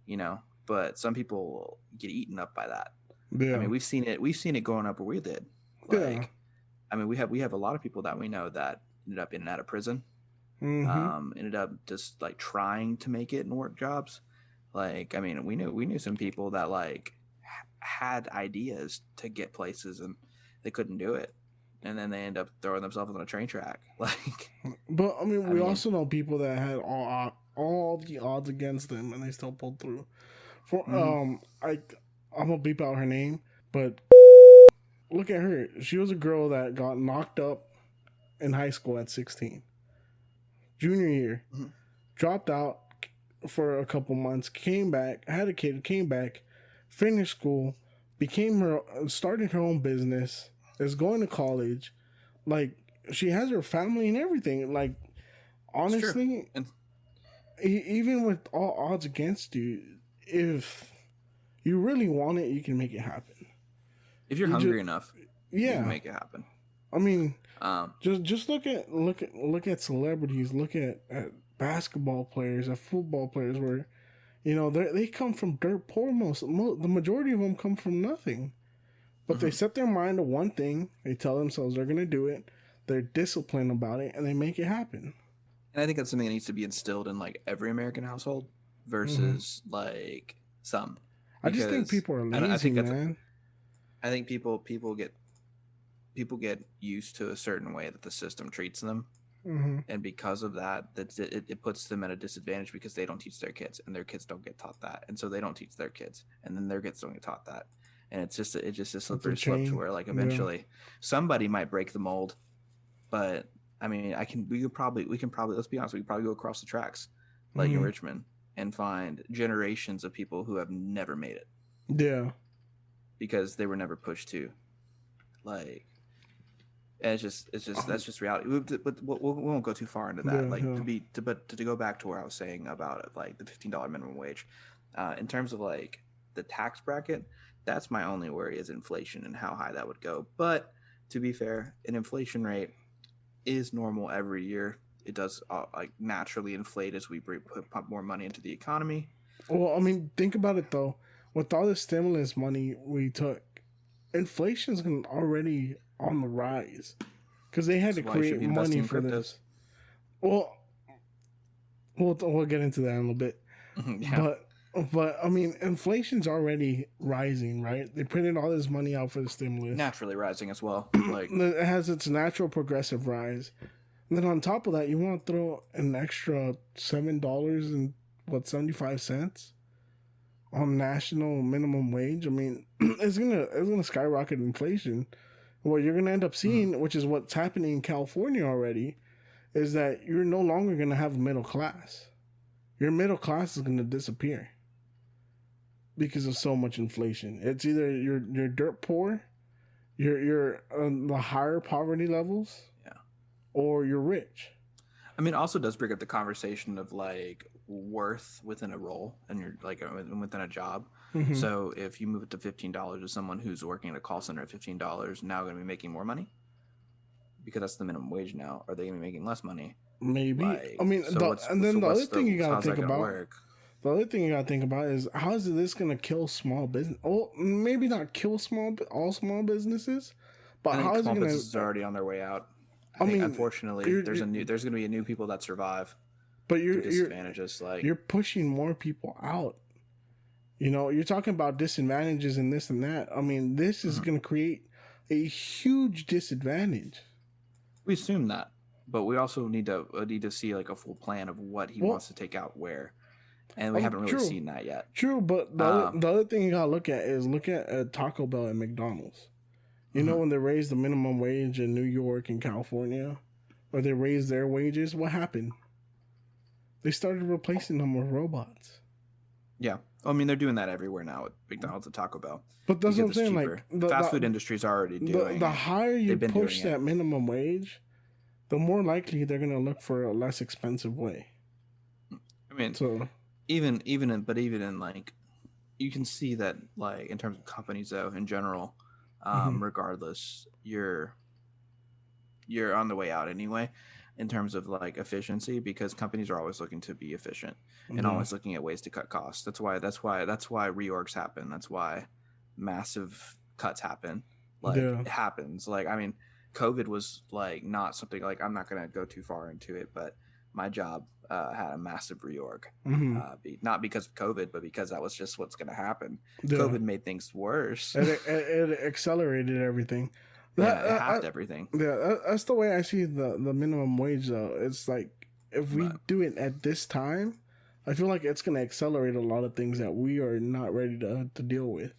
you know, but some people get eaten up by that. Yeah. I mean, we've seen it growing up where we did. Like, I mean, we have a lot of people that we know that ended up in and out of prison. Ended up just like trying to make it and work jobs. Like, I mean, we knew some people that like had ideas to get places and they couldn't do it, and then they end up throwing themselves on a train track. Like, but I mean, we also know people that had all the odds against them and they still pulled through. For I'm gonna beep out her name, but look at her. She was a girl that got knocked up in high school at 16. junior year, dropped out for a couple months, came back, had a kid, came back, finished school, started her own business, is going to college. Like, she has her family and everything. Like, honestly, even with all odds against you, if you really want it, you can make it happen. If you're hungry enough, you can make it happen. I mean, just look at celebrities, look at basketball players, at football players, where they come from dirt poor. The majority of them come from nothing, but they set their mind to one thing. They tell themselves they're going to do it. They're disciplined about it, and they make it happen. And I think that's something that needs to be instilled in like every American household versus like some. I just think people are lazy, man. I think people get used to a certain way that the system treats them, and because of that, it puts them at a disadvantage because they don't teach their kids, and their kids don't get taught that, and so they don't teach their kids, and then their kids don't get taught that, and it's just a slippery slope to where like eventually somebody might break the mold, but I mean we can probably let's be honest, we could probably go across the tracks like in Richmond and find generations of people who have never made it. Yeah. Because they were never pushed to, like, and it's just that's just reality. But we won't go too far into that. But to go back to where I was saying about like the $15 minimum wage, in terms of like the tax bracket, that's my only worry is inflation and how high that would go. But to be fair, an inflation rate is normal every year. It does like naturally inflate as we pump more money into the economy. Well, I mean, think about it though. With all the stimulus money we took, inflation's already on the rise because they had to create money for this. Well, we'll get into that in a little bit. But I mean, inflation's already rising, right? They printed all this money out for the stimulus, naturally rising as well. Like it has its natural progressive rise, and then on top of that, you want to throw an extra $7.75 on national minimum wage. I mean, it's gonna skyrocket inflation. What you're gonna end up seeing, which is what's happening in California already, is that you're no longer gonna have a middle class. Your middle class is gonna disappear because of so much inflation. It's either you're dirt poor, you're on the higher poverty levels, or you're rich. I mean, it also does bring up the conversation of like worth within a role and you're like within a job. So if you move it to $15 to someone who's working at a call center at $15, now going to be making more money because that's the minimum wage now. Are they going to be making less money? Maybe. Like, I mean, the other thing you got to think about. The other thing you got to think about is how is this going to kill small business? Well, maybe not kill all small businesses, but how is it going to? Businesses are already on their way out. I mean, unfortunately, there's going to be a new people that survive. But you're pushing more people out. You're talking about disadvantages and this and that. I mean, this is going to create a huge disadvantage. We assume that, but we also need to see like a full plan of what he wants to take out where, and we haven't really seen that yet. True, but the other thing you gotta look at Taco Bell and McDonald's. You know when they raised the minimum wage in New York and California, or they raised their wages, what happened? They started replacing them with robots. Yeah. I mean, they're doing that everywhere now at McDonald's and Taco Bell. But that's what I'm saying. Like the fast food industry is already doing the higher you push that minimum wage, the more likely they're going to look for a less expensive way. I mean, so even in like, you can see that like in terms of companies though, in general, regardless, you're on the way out anyway in terms of like efficiency, because companies are always looking to be efficient and always looking at ways to cut costs. That's why reorgs happen. That's why massive cuts happen. It happens. Like, I mean, COVID was like not something like, I'm not going to go too far into it, but my job had a massive reorg, not because of COVID, but because that was just what's going to happen. COVID made things worse. It accelerated everything. It halved everything. Yeah, that's the way I see the minimum wage, though. It's like, if we do it at this time, I feel like it's going to accelerate a lot of things that we are not ready to deal with.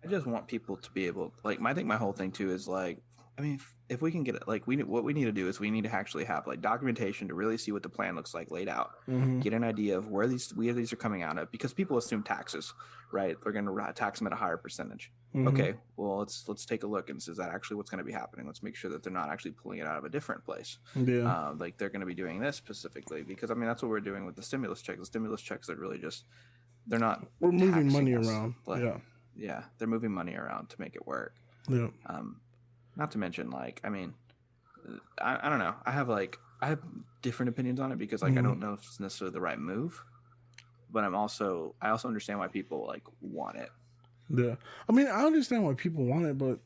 I just want people to be able, like, I think my whole thing, too, is, like, I mean, if we can get it, like what we need to do is we need to actually have like documentation to really see what the plan looks like laid out, get an idea of where these are coming out of, because people assume taxes, right? They're going to tax them at a higher percentage. Okay, well let's take a look and is that actually what's going to be happening? Let's make sure that they're not actually pulling it out of a different place. Yeah, like they're going to be doing this specifically because I mean that's what we're doing with the stimulus checks. The stimulus checks are really just they're not we're moving money us, around. Yeah, they're moving money around to make it work. Yeah. Not to mention, like, I mean, I don't know. I have different opinions on it because, like, I don't know if it's necessarily the right move, but I also understand why people like want it. Yeah, I mean, I understand why people want it, but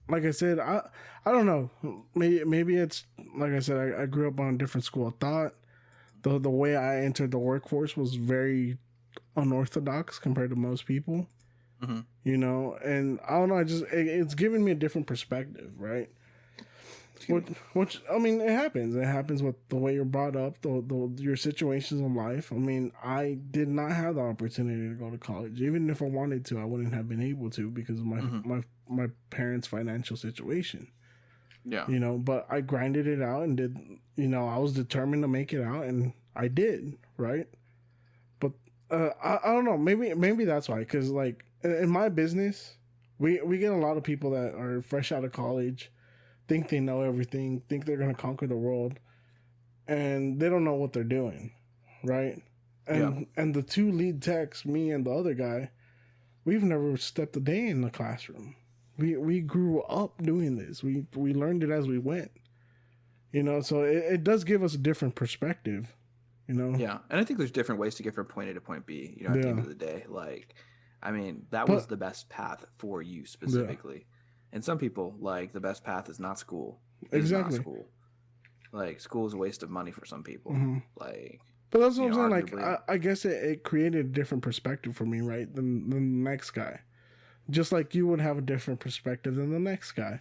like I said, I don't know. Maybe it's like I said, I grew up on a different school of thought. The way I entered the workforce was very unorthodox compared to most people. You know, and I don't know. It's giving me a different perspective, right? Which I mean, it happens. It happens with the way you're brought up, your situations in life. I mean, I did not have the opportunity to go to college. Even if I wanted to, I wouldn't have been able to because of my parents' financial situation. Yeah, you know, but I grinded it out and did. You know, I was determined to make it out, and I did. Right, but I don't know. Maybe that's why. Because like in my business, we get a lot of people that are fresh out of college, think they know everything, think they're going to conquer the world, and they don't know what they're doing, right? And the two lead techs, me and the other guy, we've never stepped a day in the classroom. We grew up doing this. We learned it as we went. You know, so it does give us a different perspective. You know? Yeah, and I think there's different ways to get from point A to point B. You know, at the end of the day, like, I mean, that was the best path for you specifically. And some people, like, the best path is not school. Exactly. Not school. Like, school is a waste of money for some people. Like, but that's what I'm saying. Like, I guess it created a different perspective for me, right, than the next guy. Just like you would have a different perspective than the next guy.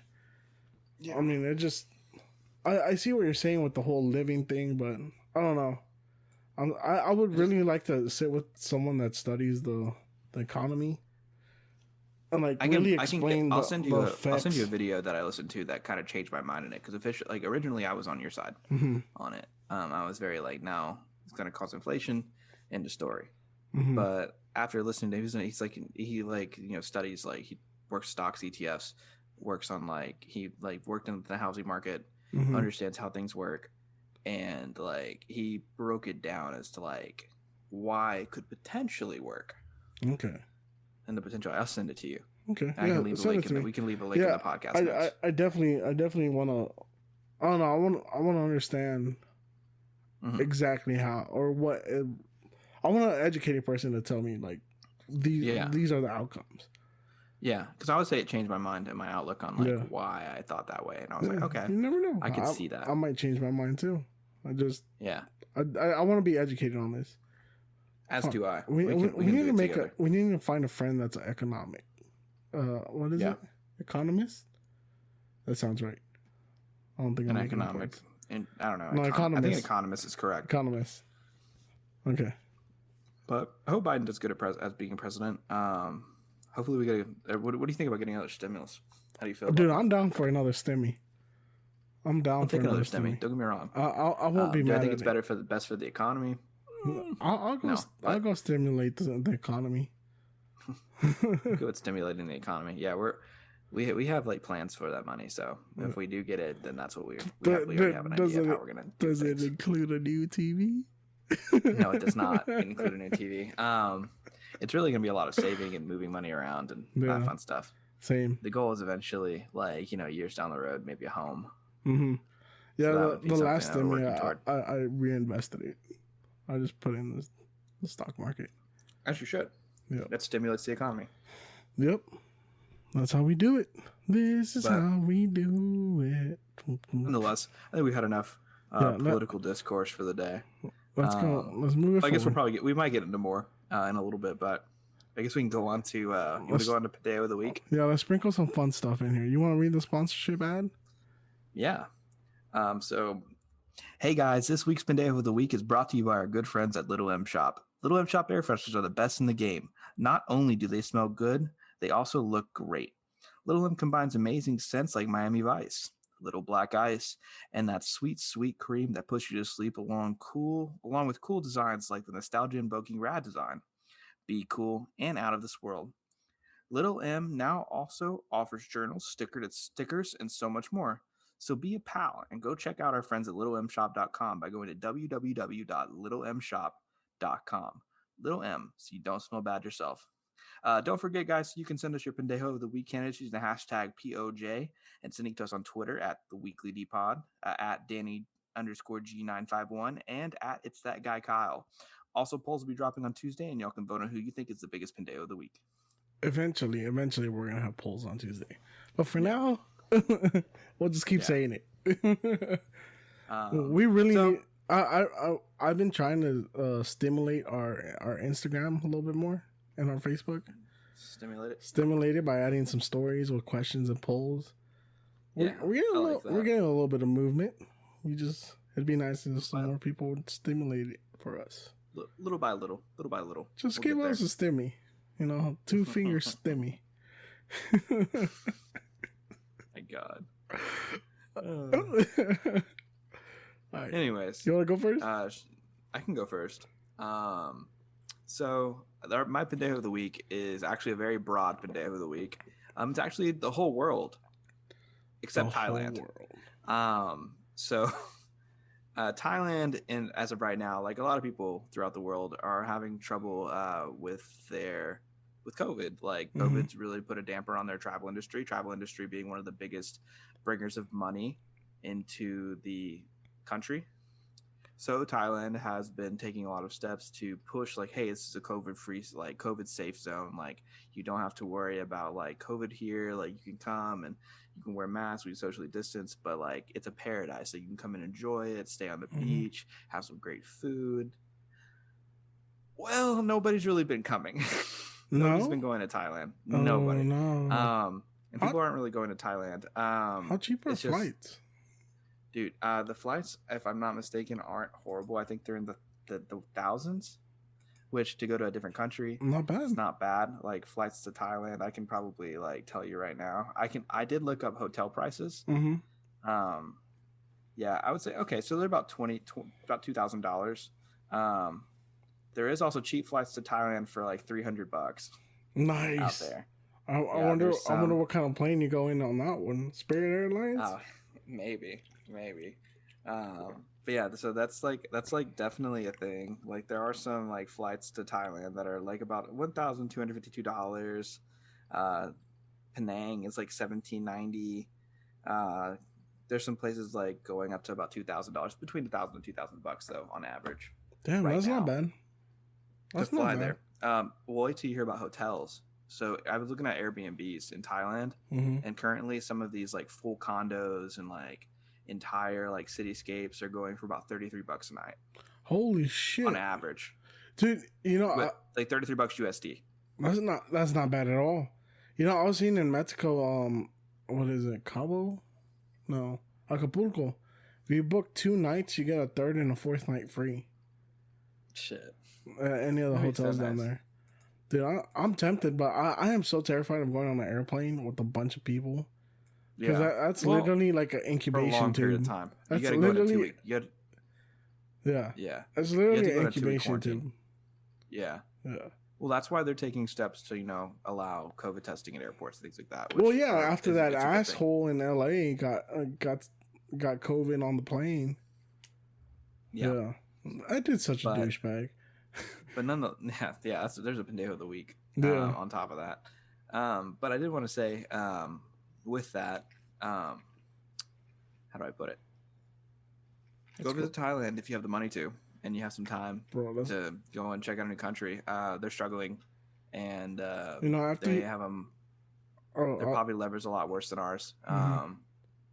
Yeah. I mean, it just... I see what you're saying with the whole living thing, but I don't know. I would really like to sit with someone that studies the economy and like explain. I'll send you a video that I listened to that kind of changed my mind in it because like originally I was on your side on it. I was very like, no, it's going to cause inflation. End of story. But after listening to him, he's like he studies, like he works stocks, ETFs, works on he worked in the housing market, understands how things work. And like he broke it down as to like why it could potentially work. Okay. And the potential. I'll send it to you. Okay. I can leave a link. We can leave a link in the podcast notes. I definitely want to. I don't know. I want to understand exactly how or what. I want an educated person to tell me like these are the outcomes. Yeah, because I would say it changed my mind and my outlook on why I thought that way, and I was like, okay, you never know. I can see that. I might change my mind too. I want to be educated on this. As do I. We need to find a friend that's an economic. What is it? Economist. That sounds right. I don't think an economic. And I don't know. No, economist. I think economist is correct. Economist. Okay. But I hope Biden does good as being president. Hopefully we get what do you think about getting another stimulus? How do you feel? Dude, I'm down for another stimmy. I'm down for another stimmy. Don't get me wrong. I won't be mad. I think it's better best for the economy. I'll go stimulate the economy. Go with stimulating the economy. Yeah, we have like plans for that money. So if we do get it, then that's what we already have an idea of how we're gonna. Does it include a new TV? No, it does not include a new TV. It's really going to be a lot of saving and moving money around and that fun stuff. Same. The goal is eventually, years down the road, maybe a home. Mm-hmm. Yeah, so the last thing, I reinvested it. I just put in the stock market. As you should. Yeah. That stimulates the economy. Yep. That's how we do it. This is how we do it. Nonetheless, I think we had enough political discourse for the day. Let's go. Let's move it forward. I guess we might get into more in a little bit, but I guess we can go on to you want to go on to Padeo of the Week? Yeah, let's sprinkle some fun stuff in here. You want to read the sponsorship ad? Yeah. So, hey guys, this week's Padeo of the Week is brought to you by our good friends at Little M Shop. Little M Shop air fresheners are the best in the game. Not only do they smell good, they also look great. Little M combines amazing scents like Miami Vice, Little Black Ice, and that sweet, sweet cream that puts you to sleep along with cool designs like the nostalgia-invoking Rad design. Be cool and out of this world. Little M now also offers journals, stickers, and so much more. So be a pal and go check out our friends at littlemshop.com by going to www.littlemshop.com. Little M, so you don't smell bad yourself. Don't forget, guys, you can send us your Pendejo of the Week candidates using the hashtag POJ and sending to us on Twitter at the Weekly Dpod, at Danny_G951, and at It's That Guy Kyle. Also, polls will be dropping on Tuesday, and y'all can vote on who you think is the biggest Pendejo of the Week. Eventually, we're going to have polls on Tuesday. But for now, we'll just keep saying it. We really need... I've been trying to stimulate our Instagram a little bit more and our Facebook. Stimulate it by adding some stories with questions and polls. We're getting a little bit of movement. It'd be nice if some more people would stimulate it for us. Little by little. Just give us a stimmy. 2 finger stimmy. My God. All right. Anyways, you want to go first? I can go first. So my Pendejo of the Week is actually a very broad Pendejo of the Week. It's actually the whole world, except Thailand. Thailand, as of right now, like a lot of people throughout the world, are having trouble with COVID. Like COVID's really put a damper on their travel industry. Travel industry being one of the biggest bringers of money into the country. So Thailand has been taking a lot of steps to push like, hey, this is a COVID-free, like COVID safe zone. Like you don't have to worry about like COVID here. Like you can come and you can wear masks, we socially distance, but like it's a paradise. So you can come and enjoy it, stay on the beach, have some great food. Well, nobody's really been coming. Nobody's been going to Thailand. Nobody. No. And people aren't really going to Thailand. How cheap are flights? Dude, the flights, if I'm not mistaken, aren't horrible. I think they're in the thousands, which to go to a different country, not bad. It's not bad. Like flights to Thailand, I can probably like tell you right now. I did look up hotel prices. Mm-hmm. Yeah, I would say okay. So they're about $2,000. There is also cheap flights to Thailand for like $300. Nice out there. I wonder what kind of plane you go in on that one. Spirit Airlines? Maybe. But yeah, so that's like definitely a thing. Like there are some like flights to Thailand that are like about $1,252. Penang is like $1,790. There's some places like going up to about $2,000, between $1,000 and $2,000 though on average. Damn, that's not bad. That's not bad. There. Well, wait till you hear about hotels. So I was looking at Airbnbs in Thailand, and currently some of these like full condos and like entire like cityscapes are going for about $33 a night. Holy shit! On average, dude. Like $33 USD. That's not bad at all. I was seeing in Mexico. What is it? Cabo? No, Acapulco. If you book 2 nights, you get a third and a fourth night free. Shit. Any of the hotels down there. Dude, I'm tempted, but I am so terrified of going on an airplane with a bunch of people. Because that's literally like an incubation for a long tube. Period of time. That's you got to go to 2 weeks. Yeah. That's literally an incubation tube. Yeah. Well, that's why they're taking steps to, allow COVID testing at airports and things like that. After that asshole in LA got COVID on the plane. Yeah. I did such a douchebag. But there's a Pendejo of the Week on top of that. But I did want to say, with that, how do I put it? Go visit Thailand if you have the money to, and you have some time to go and check out a new country. They're struggling, and they have them. Their poverty level is a lot worse than ours,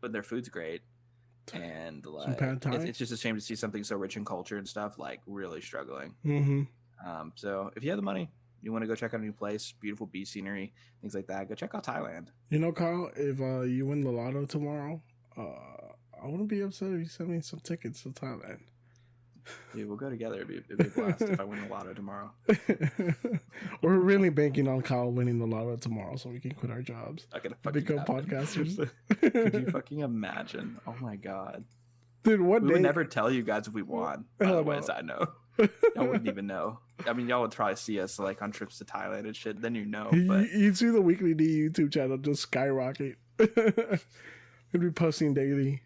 but their food's great. And like it's just a shame to see something so rich in culture and stuff like really struggling. So if you have the money, you want to go check out a new place, beautiful beach scenery, things like that, go check out Thailand. Kyle, if you win the lotto tomorrow, I wouldn't be upset if you send me some tickets to Thailand. Dude, we'll go together. It'd be a blast if I win the lotto tomorrow. We're really banking on Kyle winning the lotto tomorrow so we can quit our jobs. I gotta become podcasters. Could you fucking imagine? Oh my god. Dude, we would never tell you guys if we won. By the way, I know. Y'all wouldn't even know. I mean, y'all would probably see us like on trips to Thailand and shit. Then but you'd see the Weekly D YouTube channel just skyrocket. We'd be posting daily.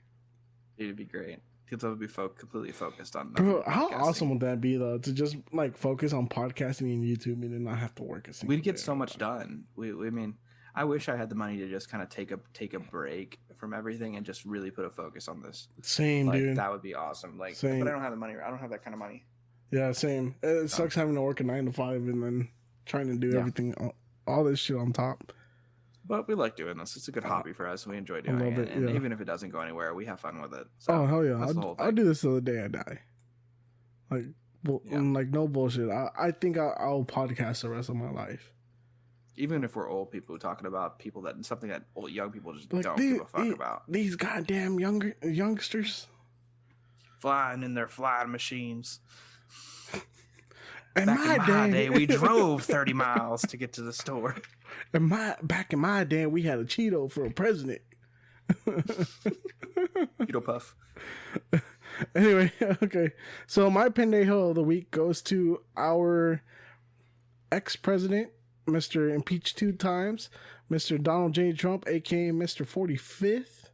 It'd be great. People would be completely focused on. Bro, how awesome would that be though? To just like focus on podcasting and YouTube and then not have to work a single. We'd get so much done. I mean, I wish I had the money to just kind of take a break from everything and just really put a focus on this. Same, dude. That would be awesome. Like, same. But I don't have the money. I don't have that kind of money. Yeah, same. It sucks having to work a 9 to 5 and then trying to do everything, all this shit on top. But we like doing this. It's a good hobby for us. We enjoy doing it. And even if it doesn't go anywhere, we have fun with it. So hell yeah. I'll do this till the day I die. Like, like no bullshit. I think I'll podcast the rest of my life. Even if we're old people talking about something that young people just don't give a fuck about. These goddamn youngsters. Flying in their flying machines. Back in my day, we drove 30 miles to get to the store. Back in my day, we had a Cheeto for a president. Cheeto Puff. Anyway, okay. So my pendejo of the week goes to our ex-president, Mr. Impeached 2 times, Mr. Donald J. Trump, aka Mr. 45th.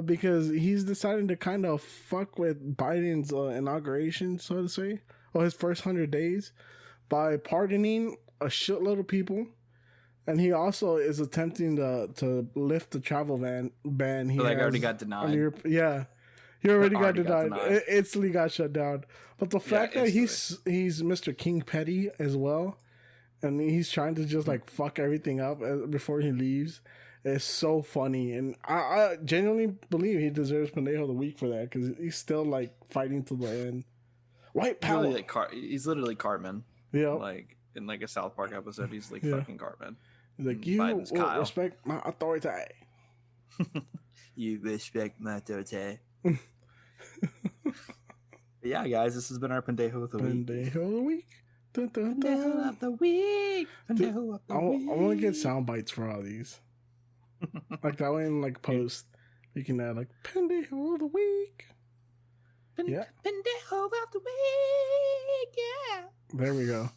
Because he's decided to kind of fuck with Biden's inauguration, so to say, or his first 100 days, by pardoning a shitload of people, and he also is attempting to lift the travel ban. He already got denied. He already got denied. It instantly got shut down. But the fact that he's Mr. King Petty as well, and he's trying to just like fuck everything up before he leaves. It's so funny, and I genuinely believe he deserves Pendejo of the Week for that because he's still like fighting to the end. White power. He's literally Cartman. Yeah, like in like a South Park episode, he's like fucking Cartman. He's like, you will respect my authority. You respect my authority. Yeah, guys, this has been our Pendejo of the Week. Pendejo of the Week. Dun, dun, dun. Pendejo of the Week. Pendejo of the Week. I want to get sound bites for all these. Like that way in like post, you can add like Pendejo of the Week. Pendejo of the Week. Yeah. There we go.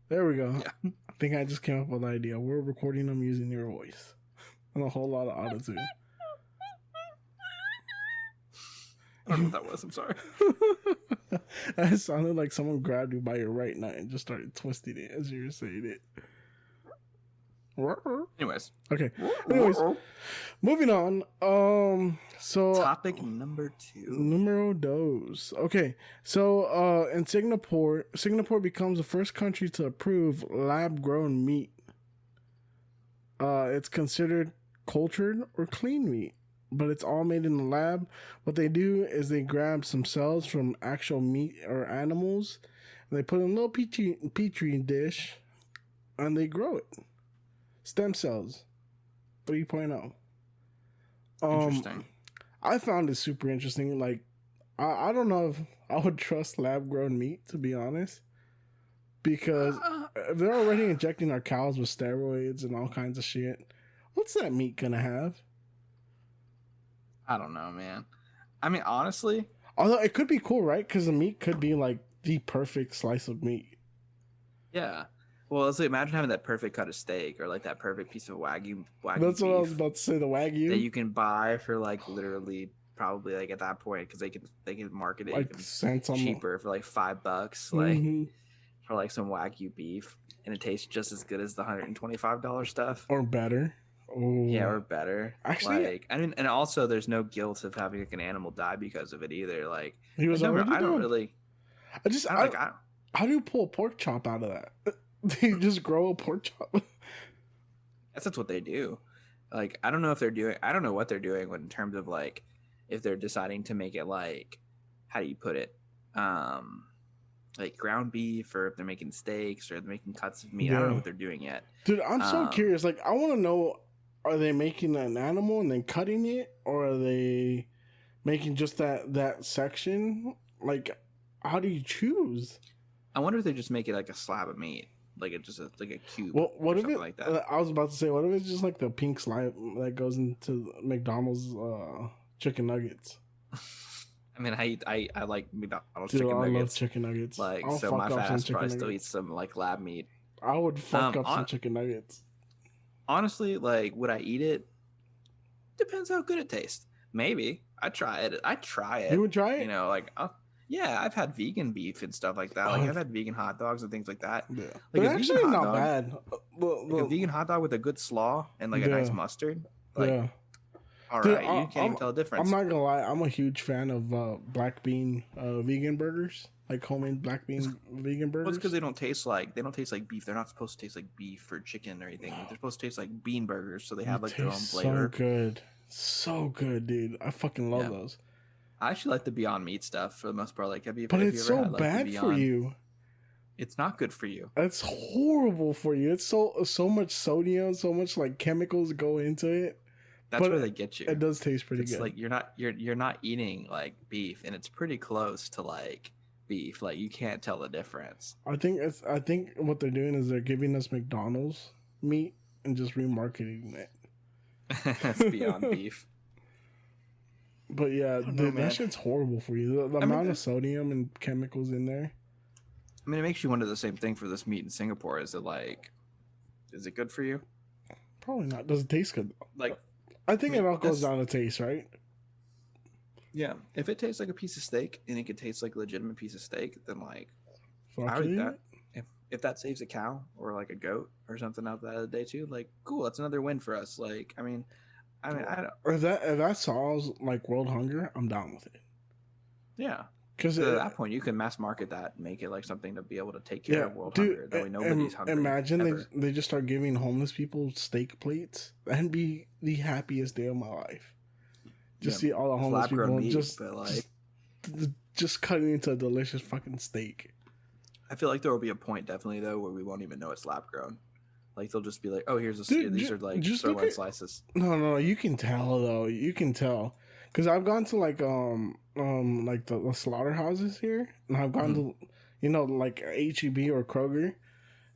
Yeah. I think I just came up with an idea. We're recording them using your voice and a whole lot of autotune. I don't know what that was. I'm sorry. That sounded like someone grabbed you by your right nut and just started twisting it as you were saying it. Anyways, moving on. So topic number 2. Numero dos. Okay, so in Singapore becomes the first country to approve lab-grown meat. It's considered cultured or clean meat, but it's all made in the lab. What they do is they grab some cells from actual meat or animals, and they put in a little petri dish, and they grow it. Stem cells 3.0. Interesting. I found it super interesting. Like, I don't know if I would trust lab-grown meat, to be honest. Because if they're already injecting our cows with steroids and all kinds of shit, what's that meat gonna have? I don't know, man. I mean, honestly... Although it could be cool, right? Because the meat could be, like, the perfect slice of meat. Yeah. Well, let's imagine having that perfect cut of steak or like that perfect piece of wagyu. That's what I was about to say. The wagyu that you can buy for like literally probably like at that point because they can market it like even cheaper for like $5, like for like some wagyu beef, and it tastes just as good as the $125 stuff or better. Oh. Yeah, or better. Actually, like I mean, and also there's no guilt of having like an animal die because of it either. Like he was already. I don't really. How do you pull a pork chop out of that? They just grow a pork chop. That's what they do. Like, I don't know what they're doing in terms of like, if they're deciding to make it like, how do you put it? Like ground beef, or if they're making steaks, or they're making cuts of meat. Yeah. I don't know what they're doing yet. Dude, I'm so curious. Like, I want to know, are they making an animal and then cutting it? Or are they making just that section? Like, How do you choose? I wonder if they just make it like a slab of meat, like it just like a cube. Well, what or if something it? like that? I was about to say, what if it's just like the pink slime that goes into McDonald's chicken nuggets? I mean, I like McDonald's Dude, chicken I love nuggets. chicken nuggets. Like, I'll so fuck my up fat some ass chicken probably nuggets. still eats some like lab meat. I would fuck up some chicken nuggets. Honestly, like, would I eat it? Depends how good it tastes. Maybe I'd try it. You would try it? You know, like, yeah, I've had vegan beef and stuff like that. Like, I've had vegan hot dogs and things like that. Yeah, Like they're a actually vegan hot not dog, bad. like a vegan hot dog with a good slaw and like a nice mustard. Like, all right, you can't even tell the difference. I'm not gonna lie. I'm a huge fan of black bean vegan burgers, like homemade black bean vegan burgers. Well, it's because they don't taste like beef. They're not supposed to taste like beef or chicken or anything. They're supposed to taste like bean burgers, so they have like their own flavor. So good, dude. I fucking love those. I actually like the Beyond Meat stuff for the most part. Like, but it's so bad for you. It's not good for you. It's horrible for you. It's so much sodium, so much like chemicals go into it. That's where they get you. It does taste pretty good. It's like you're not eating like beef, and it's pretty close to like beef. Like, you can't tell the difference. I think what they're doing is they're giving us McDonald's meat and just remarketing it. That's Beyond Beef. But yeah, dude, that shit's horrible for you. The amount of sodium and chemicals in there. I mean, it makes you wonder the same thing for this meat in Singapore. Is it good for you? Probably not. Does it taste good? Like, I think it all goes down to taste, right? Yeah. If it tastes like a piece of steak and it could taste like a legitimate piece of steak, then like, Fuck I would eat that. If that saves a cow or like a goat or something out that other day too, like, cool, that's another win for us. Like, I mean, I don't. If that solves like world hunger, I'm down with it. Yeah, because at that point you can mass market that, and make it like something to be able to take care of world hunger. That way nobody's hungry. Imagine they just start giving homeless people steak plates. That'd be the happiest day of my life. Just see all the homeless people meat, just cutting into a delicious fucking steak. I feel like there will be a point, definitely though, where we won't even know it's lab grown. Like, they'll just be like, "Oh, here's these are like sirloin slices." No, you can tell though. You can tell because I've gone to like the slaughterhouses here, and I've gone to like HEB or Kroger,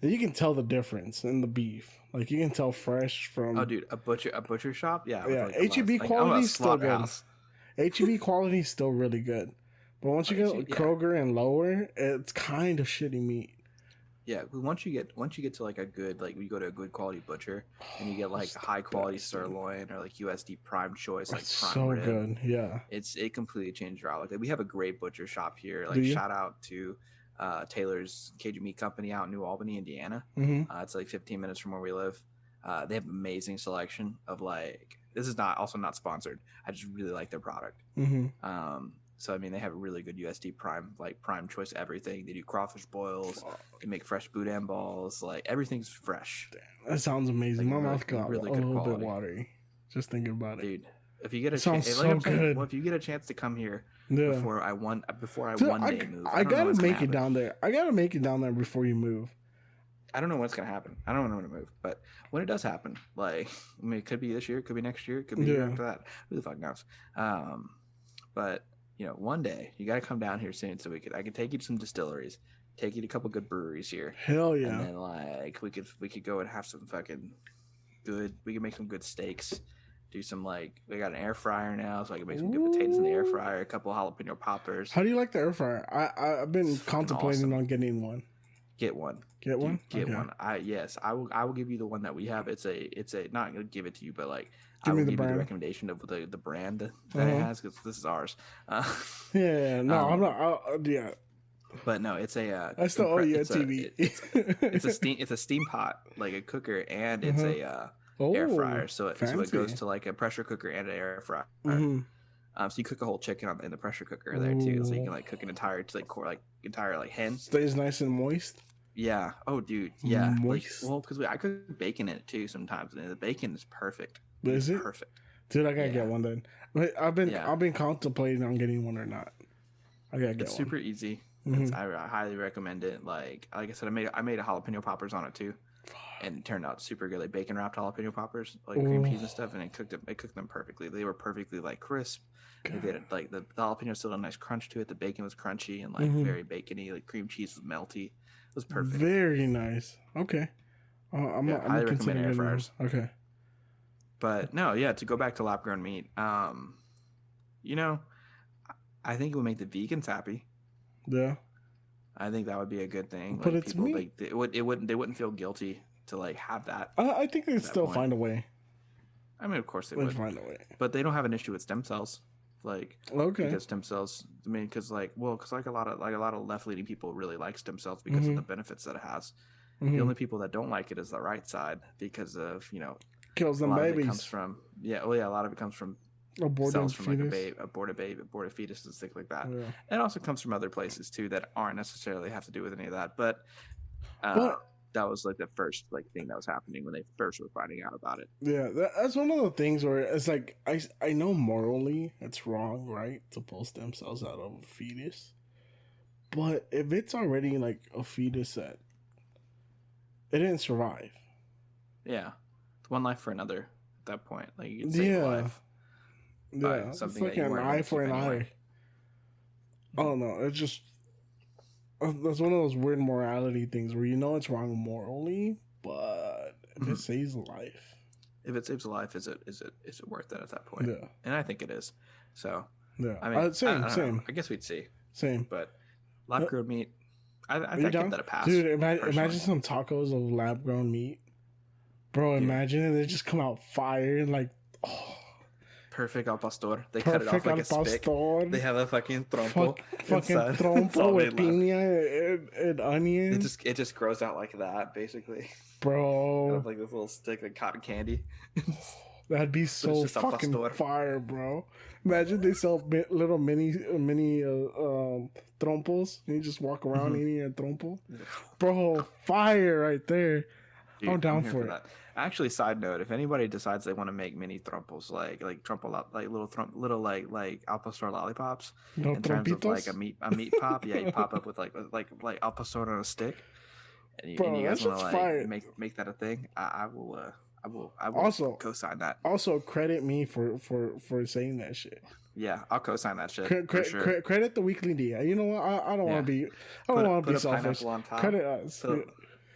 and you can tell the difference in the beef. Like, you can tell fresh from. Oh, dude, a butcher shop, yeah. Like HEB quality is still good. HEB quality is still really good. But once you get Kroger and lower, it's kind of shitty meat. Yeah, once you get to like a good, like, you go to a good quality butcher and you get like high quality sirloin or like USD prime choice, like prime so rib, good. Yeah, it completely changed your outlook. Like, we have a great butcher shop here. Like, shout out to Taylor's Cajun Meat Company out in New Albany, Indiana. Mm-hmm. It's like 15 minutes from where we live. They have amazing selection of like. This is not sponsored. I just really like their product. Mm-hmm. So I mean, they have a really good USD prime choice everything. They do crawfish boils. They make fresh boudin balls. Like, everything's fresh. Damn, that sounds amazing. Like, my mouth got really a good little quality. bit watery just thinking about it. Dude, if you get a chance, if you get a chance to come here before I one day move, I gotta make it down there. I gotta make it down there before you move. I don't know what's gonna happen. I don't know when to move, but when it does happen, like, I mean, it could be this year, it could be next year, it could be the year after that. Who the fuck knows? But one day you got to come down here soon so I could take you to some distilleries, take you to a couple good breweries here. Hell yeah! And then like we could go and have some fucking good. We could make some good steaks. Do some like we got an air fryer now, so I can make some good potatoes in the air fryer. A couple jalapeno poppers. How do you like the air fryer? I've been contemplating on getting one. Get one. Get one. Get one. I will give you the one that we have. It's a not gonna give it to you, but like give I will me give you the recommendation of the brand that it has, because this is ours. I'm not. Yeah. But no, it's a. I still owe you a TV. It's a steam pot, like a cooker, and it's a air fryer. So it goes to like a pressure cooker and an air fryer. So you cook a whole chicken in the pressure cooker there too, so you can like cook an entire hen. Stays nice and moist. Yeah. Oh, dude. Yeah. Moist. Because I cook bacon in it too sometimes, and the bacon is perfect. Is it perfect? Dude, I gotta get one then. I've been contemplating on getting one or not. I gotta get one. It's super easy. I highly recommend it. Like I said, I made a jalapeno poppers on it too. and it turned out super good. Like bacon wrapped jalapeno poppers, like cream cheese and stuff, and it cooked them perfectly. They were perfectly like crisp. They did like the jalapeno still had a nice crunch to it. The bacon was crunchy and like very bacony. Like cream cheese was melty. It was perfect. Very nice. Okay, I'm highly recommend air fryers. Okay, but no, yeah. To go back to lab grown meat, you know, I think it would make the vegans happy. Yeah, I think that would be a good thing. But like, it's people, meat. Like, they wouldn't feel guilty to like have that. I think they'd still find a way. I mean, of course they would find a way, but they don't have an issue with stem cells. Like, because stem cells. I mean, because like a lot of left leaning people really like stem cells because of the benefits that it has. The only people that don't like it is the right side because of kills them babies. It comes from a lot of it comes from aborted cells from fetus. like a aborted fetuses, things like that. Yeah. And it also comes from other places too that aren't necessarily have to do with any of that. But that was like the first thing that was happening when they first were finding out about it. Yeah, that's one of the things where it's like I know morally it's wrong, right, to pull stem cells out of a fetus, but if it's already like a fetus that it didn't survive, yeah, it's one life for another at that point. Like you can save a life. Yeah, it's like an eye for an eye. I don't know. It's just that's one of those weird morality things where it's wrong morally, but if it saves a life, is it worth it at that point? Yeah, and I think it is. So yeah, I mean, same. I guess we'd see. Same, but lab grown meat. I give that a pass, dude. Imagine some tacos of lab grown meat, bro. Imagine it. They just come out fire and like. Perfect al pastor. They cut it off like a stick. They have a fucking trompo. Fucking trompo with piña and onion. It just grows out like that, basically. Bro. Kind of like this little stick like cotton candy. That'd be so fucking fire, bro. Imagine they sell little mini trompos and you just walk around eating a trompo. Bro, fire right there. Dude, I'm down for it. That. Actually, side note: if anybody decides they want to make mini trompos, like trompo, like little like al pastor lollipops, in terms of like a meat pop, yeah, you pop up with like al pastor on a stick, and you guys want to like make that a thing. I will also co-sign that. Also, credit me for saying that shit. Yeah, I'll co-sign that shit. For sure. Credit the Weekly D. You know what? I don't want to be. I don't want to be selfish. On top. Credit us.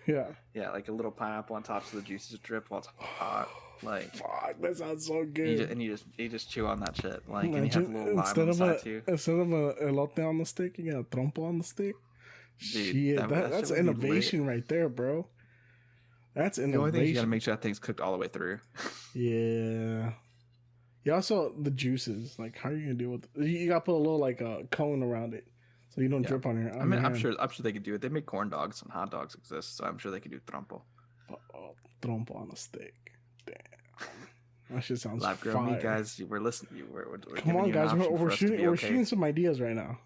Yeah. Yeah, like a little pineapple on top so the juices drip while it's hot. Like, fuck, that sounds so good. And you just chew on that shit. Like, and you have a little lime on the side too. Instead of a elote on the stick, you got a trompo on the stick. Dude, shit, that's innovation right there, bro. That's innovation. The only thing you gotta make sure that thing's cooked all the way through. Yeah. You also the juices. Like, how are you gonna deal with? You gotta put a little like a cone around it. So you don't drip on your. I'm sure they could do it. They make corn dogs and hot dogs exist, so I'm sure they could do trompo. Trompo on a stick. Damn, that shit sounds lab grown meat, guys. We're listening. We're come on, guys. We're shooting some ideas right now,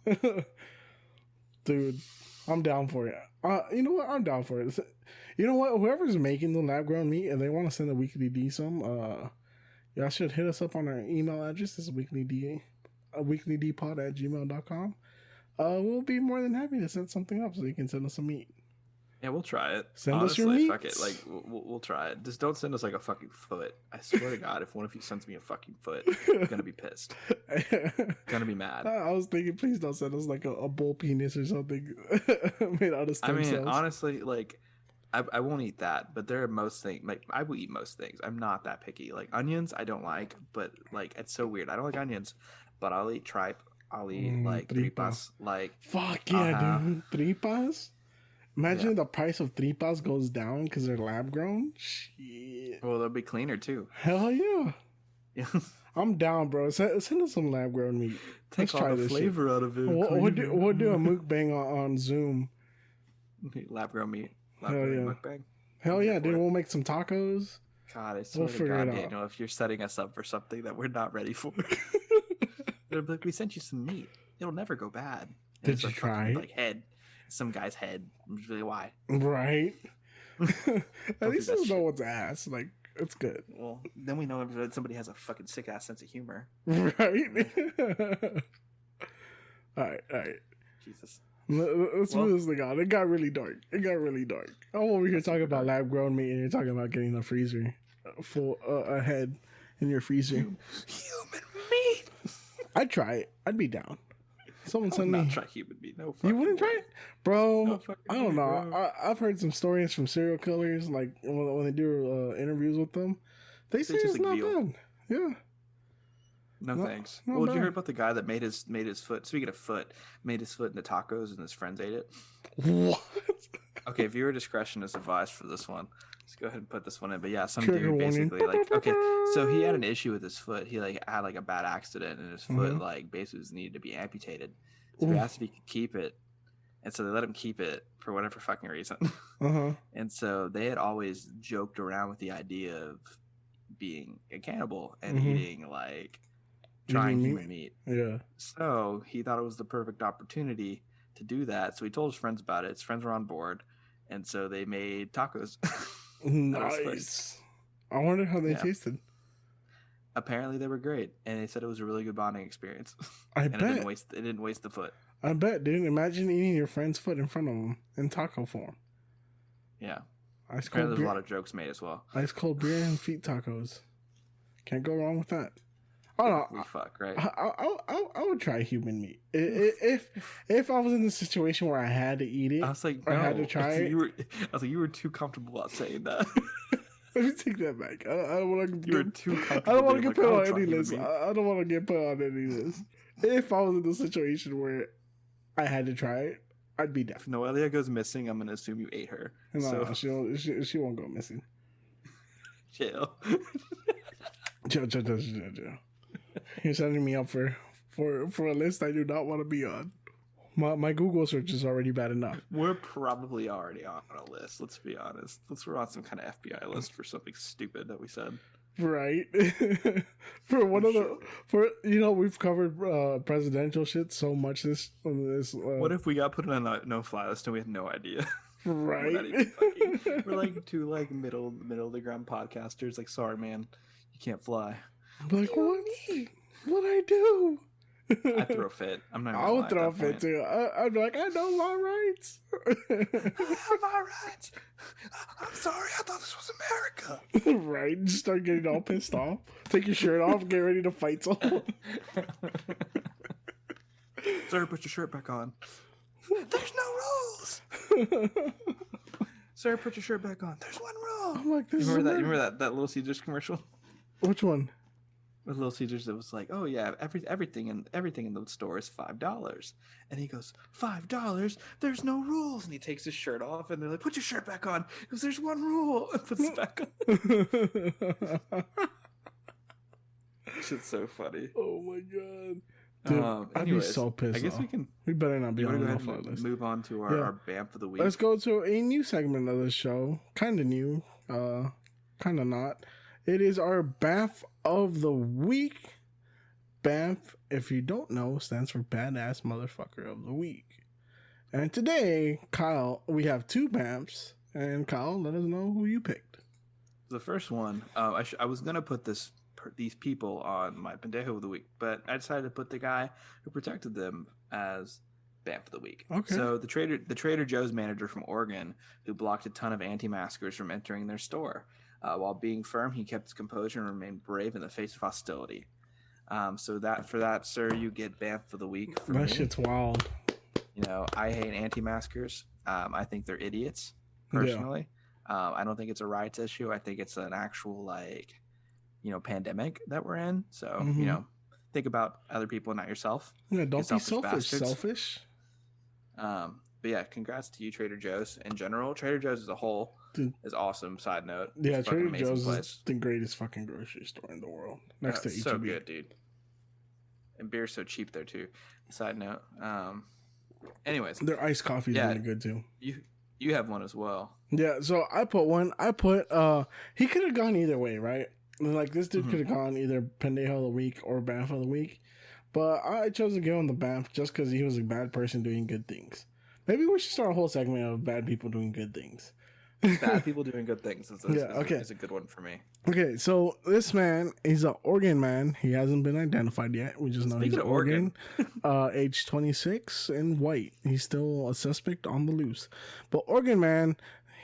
dude. I'm down for it. You know what? I'm down for it. You know what? Whoever's making the lab grown meat and they want to send a Weekly D some, y'all should hit us up on our email address. It's weeklydpod@gmail.com. We'll be more than happy to set something up so you can send us some meat. Yeah, we'll try it. Send us your meat. Fuck it. Like, we'll try it. Just don't send us like a fucking foot. I swear to God, if one of you sends me a fucking foot, I'm gonna be pissed. Gonna be mad. I was thinking, please don't send us like a bull penis or something made out of stem cells. Honestly, like, I won't eat that, but there are most things. Like, I will eat most things. I'm not that picky. Like onions, I don't like, but like it's so weird. I don't like onions, but I'll eat tripe. I'll eat like tripas. Like, fuck yeah, dude, tripas. Imagine the price of tripas goes down because they're lab grown. Shit. Well, they'll be cleaner too. Hell yeah. I'm down, bro. Send us some lab grown meat. Let's try this flavor shit. Out of it. We'll do a mukbang on Zoom. Lab grown meat. Hell yeah. Mukbang. Hell yeah, dude. We'll make some tacos. God, I swear to God, Daniel, if you're setting us up for something that we're not ready for. Like, we sent you some meat. It'll never go bad. Did you try? Like head. Some guy's head. Really, why? Right. At least it's no one's ass. Like, it's good. Well, then we know that somebody has a fucking sick ass sense of humor. Right. All right. Jesus. Let's move this thing on. It got really dark. I'm over here talking about lab grown meat, and you're talking about getting a freezer full ahead in your freezer. Human meat. I'd try it. I'd be down. Someone send me. Not try human meat. No. You wouldn't try it, bro. No I don't know. bro. I've heard some stories from serial killers, like when they do interviews with them. They say it's not bad. Yeah. No thanks. Well, did you hear about the guy that made his foot? Speaking of foot, made his foot into tacos and his friends ate it. What? Okay, viewer discretion is advised for this one. Let's go ahead and put this one in. But yeah, some dude basically like so he had an issue with his foot. He had a bad accident and his foot basically needed to be amputated. So he asked if he could keep it, and so they let him keep it for whatever fucking reason. And so they had always joked around with the idea of being a cannibal and eating trying human meat. Yeah. So he thought it was the perfect opportunity to do that. So he told his friends about it. His friends were on board, and so they made tacos. Nice. I wonder how they tasted. Apparently, they were great, and they said it was a really good bonding experience. I bet it didn't waste the foot. I bet, dude. Imagine eating your friend's foot in front of them in taco form. Yeah. Ice cold There's beer. a lot of jokes made as well. Ice cold beer and feet tacos. Can't go wrong with that. Oh no, fuck, right? I would try human meat if I was in the situation where I had to eat it. I was like, I had to try it. You were too comfortable about saying that. Let me take that back. I don't want to. You were too comfortable. I don't want to get put on any list. I don't want to get put on any list. If I was in the situation where I had to try it, I'd be down. If Noelia goes missing, I'm gonna assume you ate her. No, she won't go missing. Chill. Chill. You're setting me up for a list I do not want to be on. My Google search is already bad enough. We're probably already on a list. Let's be honest. We're on some kind of FBI list for something stupid that we said. Right. We've covered presidential shit so much this. What if we got put on a no-fly list and we had no idea? Right. We're like two middle of the ground podcasters. Like, sorry, man, you can't fly. I'm like, what I do? I throw a fit. I would throw a fit too. I'd be like, I know my rights. I have my rights. I'm sorry. I thought this was America. Right. Just start getting all pissed off. Take your shirt off. Get ready to fight someone. Sir, put your shirt back on. There's no rules. Sir, put your shirt back on. There's one rule. I'm like, you remember that Little Caesars commercial? Which one? With Little Caesars, it was like, oh yeah, everything in the store is $5, and he goes, $5? There's no rules, and he takes his shirt off, and they're like, put your shirt back on, because there's one rule, and puts it back on. Shit's so funny. Oh my god, dude, I'd be so pissed. I guess off. We better not be on the no-fly list. Move on to our BAM for the week. Let's go to a new segment of the show. Kind of new, kind of not. It is our BAF of the week. BAF, if you don't know, stands for Badass Motherfucker of the Week. And today, Kyle, we have two BAFs. And Kyle, let us know who you picked. The first one, I was going to put these people on my Pendejo of the Week, but I decided to put the guy who protected them as BAF of the Week. Okay. So the Trader Joe's manager from Oregon who blocked a ton of anti-maskers from entering their store. While being firm, he kept his composure and remained brave in the face of hostility. So for that, sir, you get BAF of the Week. That shit's wild. You know, I hate anti-maskers. I think they're idiots, personally. Yeah. I don't think it's a rights issue. I think it's an actual, pandemic that we're in. So, think about other people, not yourself. Yeah, don't be selfish. But yeah, congrats to you, Trader Joe's. In general, Trader Joe's as a whole is awesome. Side note. Yeah, Trader Joe's is the greatest fucking grocery store in the world. Next to H-E-B. So good, dude. And beer's so cheap there, too. Side note. Anyways. Their iced coffee is really good, too. You have one as well. Yeah, so I put one. He could have gone either way, right? Like, this dude could have gone either Pendejo of the Week or BAF of the Week. But I chose to give him the BAF just because he was a bad person doing good things. Maybe we should start a whole segment of bad people doing good things. Bad people doing good things is a good one for me. Okay, so this man, he's an Oregon man. He hasn't been identified yet. We just know he's Oregon. Age 26 and white. He's still a suspect on the loose. But Oregon man,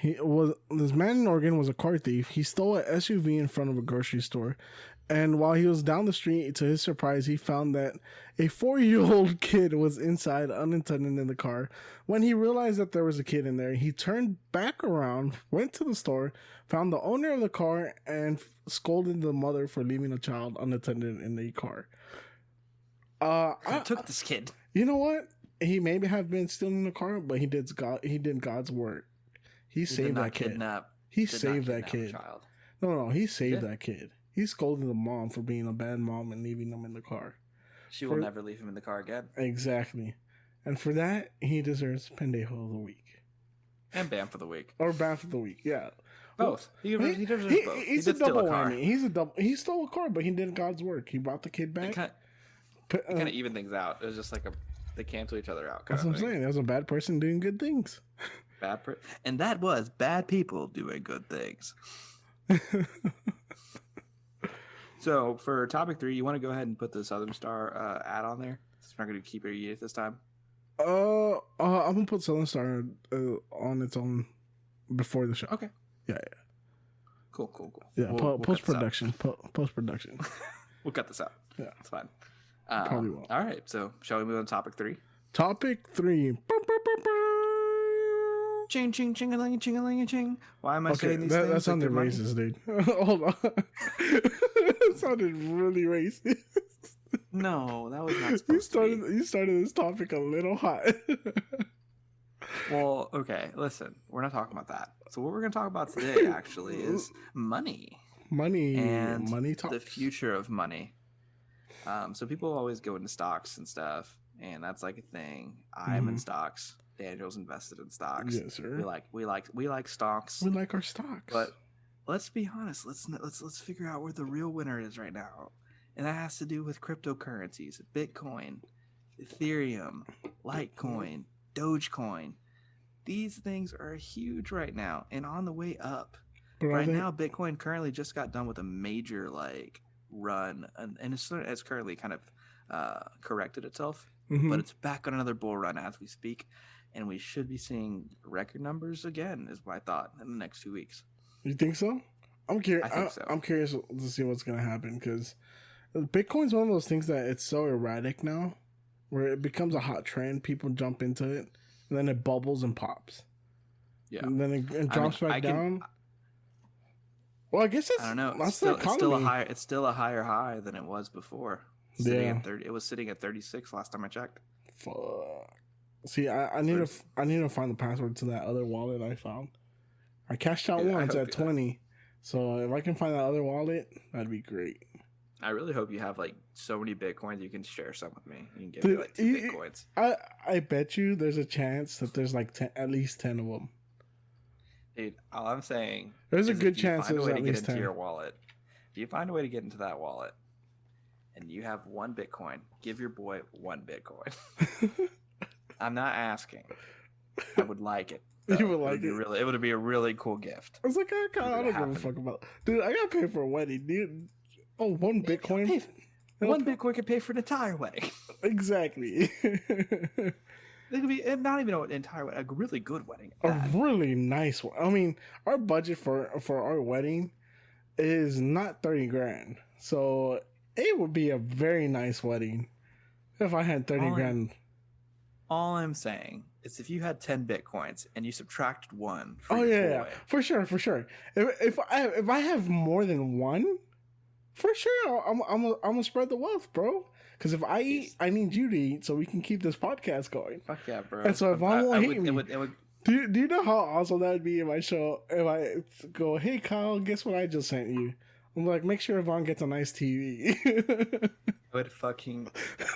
this man in Oregon was a car thief. He stole an SUV in front of a grocery store. And while he was down the street, to his surprise, he found that a 4-year-old kid was inside unattended in the car. When he realized that there was a kid in there, he turned back around, went to the store, found the owner of the car, and scolded the mother for leaving a child unattended in the car. I took this kid. You know what? He maybe have been stealing the car, but he did God's work. He saved that kid. He saved that kid. Child. No, he saved that kid. He scolded the mom for being a bad mom and leaving them in the car. She will never leave him in the car again. Exactly. And for that, he deserves Pendejo of the Week. And Bam for the Week. Or Bam for the Week, yeah. Both. He deserves both. He's a double whammy. He stole a car, but he did God's work. He brought the kid back. It kind of even things out. It was just like they cancel each other out. That's what I'm saying. That was a bad person doing good things. And that was bad people doing good things. So for topic 3, you want to go ahead and put the Southern Star ad on there? It's not going to keep it Edith this time. I'm gonna put Southern Star on its own before the show. Okay. Yeah. Cool. Yeah. We'll post production. Post production. We'll cut this out. Yeah, it's fine. Probably will. All right. So shall we move on to topic 3? Topic 3. Ching ching ching-a-ling ching-a-ling ching. Why am I saying these things? That sounded racist, dude. Hold on. That sounded really racist. No, that was not supposed to be. You started this topic a little hot. Well, okay, listen. We're not talking about that. So what we're going to talk about today, actually, is money. And money talks. The future of money. So people always go into stocks and stuff, and that's like a thing. I'm in stocks. Daniel's invested in stocks. Yes, sir. We like stocks. We like our stocks. But let's be honest. Let's figure out where the real winner is right now, and that has to do with cryptocurrencies: Bitcoin, Ethereum, Litecoin, Dogecoin. These things are huge right now and on the way up. But right now, Bitcoin currently just got done with a major run, and it's currently kind of corrected itself. But it's back on another bull run as we speak. And we should be seeing record numbers again, is what I thought, in the next 2 weeks. You think so? I'm curious. I think so. I'm curious to see what's going to happen, because Bitcoin's one of those things that it's so erratic now, where it becomes a hot trend. People jump into it, and then it bubbles and pops. Yeah. And then it drops back down. Well, I guess I don't know. It's still a higher high than it was before. It was sitting at 36 last time I checked. Fuck. See, I need to find the password to that other wallet I found. I cashed out once at 20, so if I can find that other wallet, that'd be great. I really hope you have so many Bitcoins you can share some with me. You can give me 2 Bitcoins. I bet you there's a chance that there's at least 10 of them. Dude, all I'm saying there's a good chance there's at least 10. Your wallet. If you find a way to get into that wallet, and you have 1 Bitcoin, give your boy 1 Bitcoin. I'm not asking. I would like it. You would like it? It would be a really cool gift. I was like, I don't give a fuck about. Dude, I gotta pay for a wedding, dude. Oh, 1 Bitcoin. 1 Bitcoin could pay for an entire wedding. Exactly. It could be not even an entire wedding, a really good wedding. A really nice one. I mean, our budget for our wedding is not $30,000, so it would be a very nice wedding if I had $30,000. All I'm saying is, if you had 10 Bitcoins and you subtracted 1, for sure. If I have more than 1, for sure, I'm gonna spread the wealth, bro. Because if I eat, I need you to eat, so we can keep this podcast going. Fuck yeah, bro. And so if I won't hate me, do you know how awesome that would be if I go, hey Kyle, guess what I just sent you? I'm like, make sure Yvonne gets a nice TV. I would fucking die.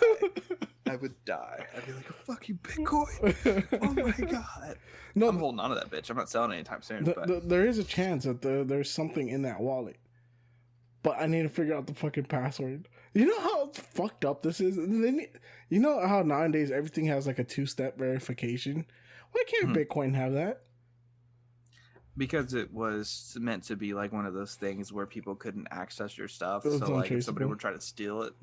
I would die. I'd be like, a fucking Bitcoin. Oh my god. No, I'm holding on to that bitch. I'm not selling it anytime soon. There is a chance that there's something in that wallet. But I need to figure out the fucking password. You know how fucked up this is? You know how nowadays everything has a 2-step verification? Why can't Bitcoin have that? Because it was meant to be like one of those things where people couldn't access your stuff. It was So like if untraceable. somebody were trying to steal it,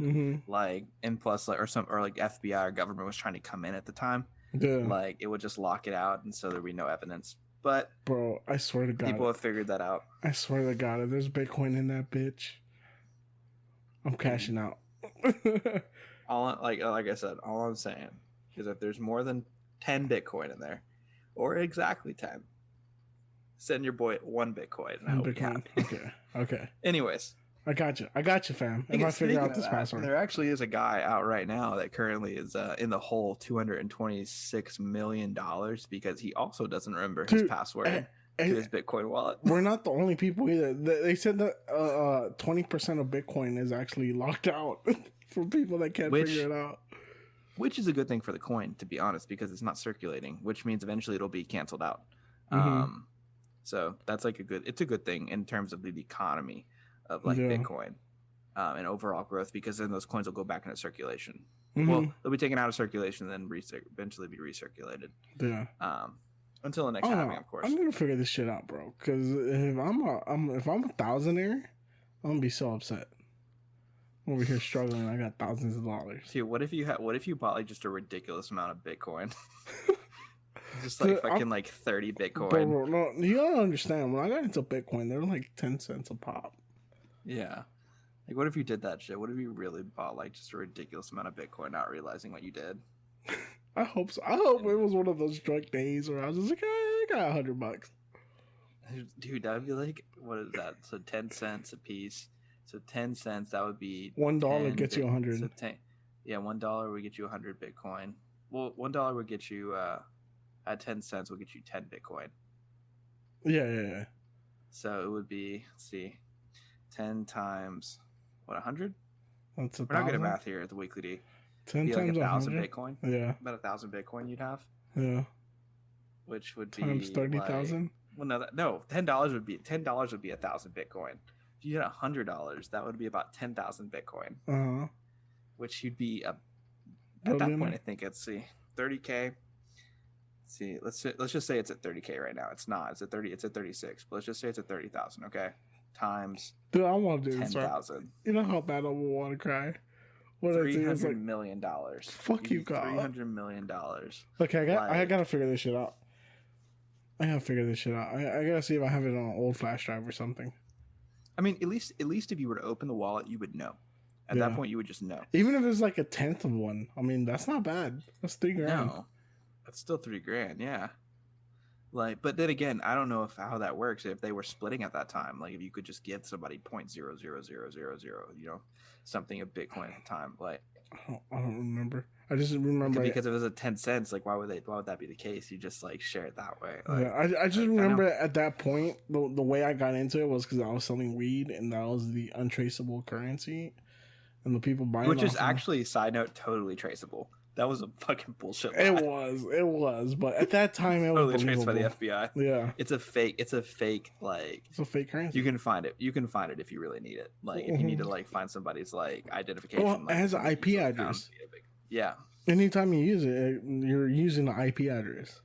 like and plus like or like FBI or government was trying to come in at the time, like it would just lock it out, and so there'd be no evidence. But bro, I swear to God, people have figured that out. I swear to God, if there's Bitcoin in that bitch, I'm cashing out. All like I said, all I'm saying is if there's more than 10 Bitcoin in there, or exactly 10. Send your boy 1 Bitcoin. And 1 Bitcoin. Okay. Anyways. I got you, fam. If I figure out this password. There actually is a guy out right now that currently is in the hole $226 million because he also doesn't remember his password to his Bitcoin wallet. We're not the only people either. They said that 20% of Bitcoin is actually locked out for people that can't figure it out. Which is a good thing for the coin, to be honest, because it's not circulating, which means eventually it'll be canceled out. So that's like it's a good thing in terms of the economy of like Bitcoin and overall growth, because then those coins will go back into circulation. Well, they'll be taken out of circulation and then eventually be recirculated. Yeah. Until the next halving, of course. I'm gonna figure this shit out, bro. Because if I'm a thousandaire, I'm gonna be so upset. I'm over here struggling. I got thousands of dollars. Dude, what if you bought like just a ridiculous amount of Bitcoin? Just like fucking like 30 Bitcoin. Bro, no, you don't understand. When I got into Bitcoin, they were like 10 cents a pop. Yeah. Like, what if you did that shit? What if you really bought like just a ridiculous amount of Bitcoin, not realizing what you did? I hope so. I hope it was one of those drunk days where I was just like, I got $100. Dude, that would be like, what is that? So 10 cents a piece. So 10 cents, that would be $1 gets you 100. So $1 would get you 100 Bitcoin. Well, $1 would get you at 10 cents will get you 10 Bitcoin. Yeah. So it would be, let's see, 10 times, what, 100? That's We're not good at math here at the Weekly D. 10 times like 1,000 100? Bitcoin? Yeah. About 1,000 Bitcoin you'd have? Yeah. Which would times be 30,000? Like, well, no, $10 would be 1,000 Bitcoin. If you had $100, that would be about 10,000 Bitcoin. Which you'd be at that point. I think it's 30K. See, let's just say it's at 30K right now. It's not. It's at 30. It's at 36. But let's just say it's at 30,000. Okay, times. Dude, I want to do 10,000. You know how bad I would want to cry. What $300 million. Fuck you, God. $300 million. Okay, I gotta figure this shit out. I gotta see if I have it on an old flash drive or something. I mean, at least if you were to open the wallet, you would know. At that point, you would just know. Even if it's like 1/10 of one, I mean, that's not bad. That's $3,000. No, that's still $3,000. Yeah. Like, but then again, I don't know how that works. If they were splitting at that time, like if you could just give somebody 0.00000, something of Bitcoin at the time, like I don't remember. I just remember because if it was at 10 cents, like why would that be the case? You just like share it that way. Like, yeah, I just remember at that point the way I got into it was because I was selling weed and that was the untraceable currency, and the people buying, which is actually, side note, totally traceable. That was a fucking bullshit lie. It was, but at that time it was totally traced by the FBI. Yeah, it's a fake like it's a fake currency. You can find it if you really need it. Like if you need to like find somebody's like identification. Well, it has an IP address. Yeah. Anytime you use it, you're using the IP address.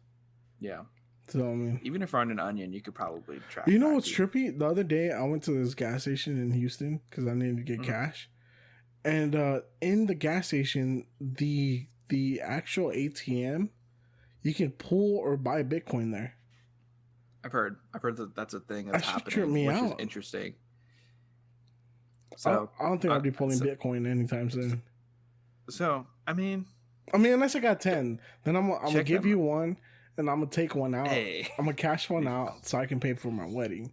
Yeah. So I mean, even if you're on an onion, you could probably track. You know what's trippy? The other day I went to this gas station in Houston because I needed to get cash, and in the gas station, the actual ATM, you can pull or buy Bitcoin there. I've heard that that's a thing that's happening, which is interesting. So I don't think I'll be pulling Bitcoin anytime soon. So I mean, unless I got 10, then I'm gonna give you one, and I'm gonna take one out. Hey. I'm gonna cash one out so I can pay for my wedding.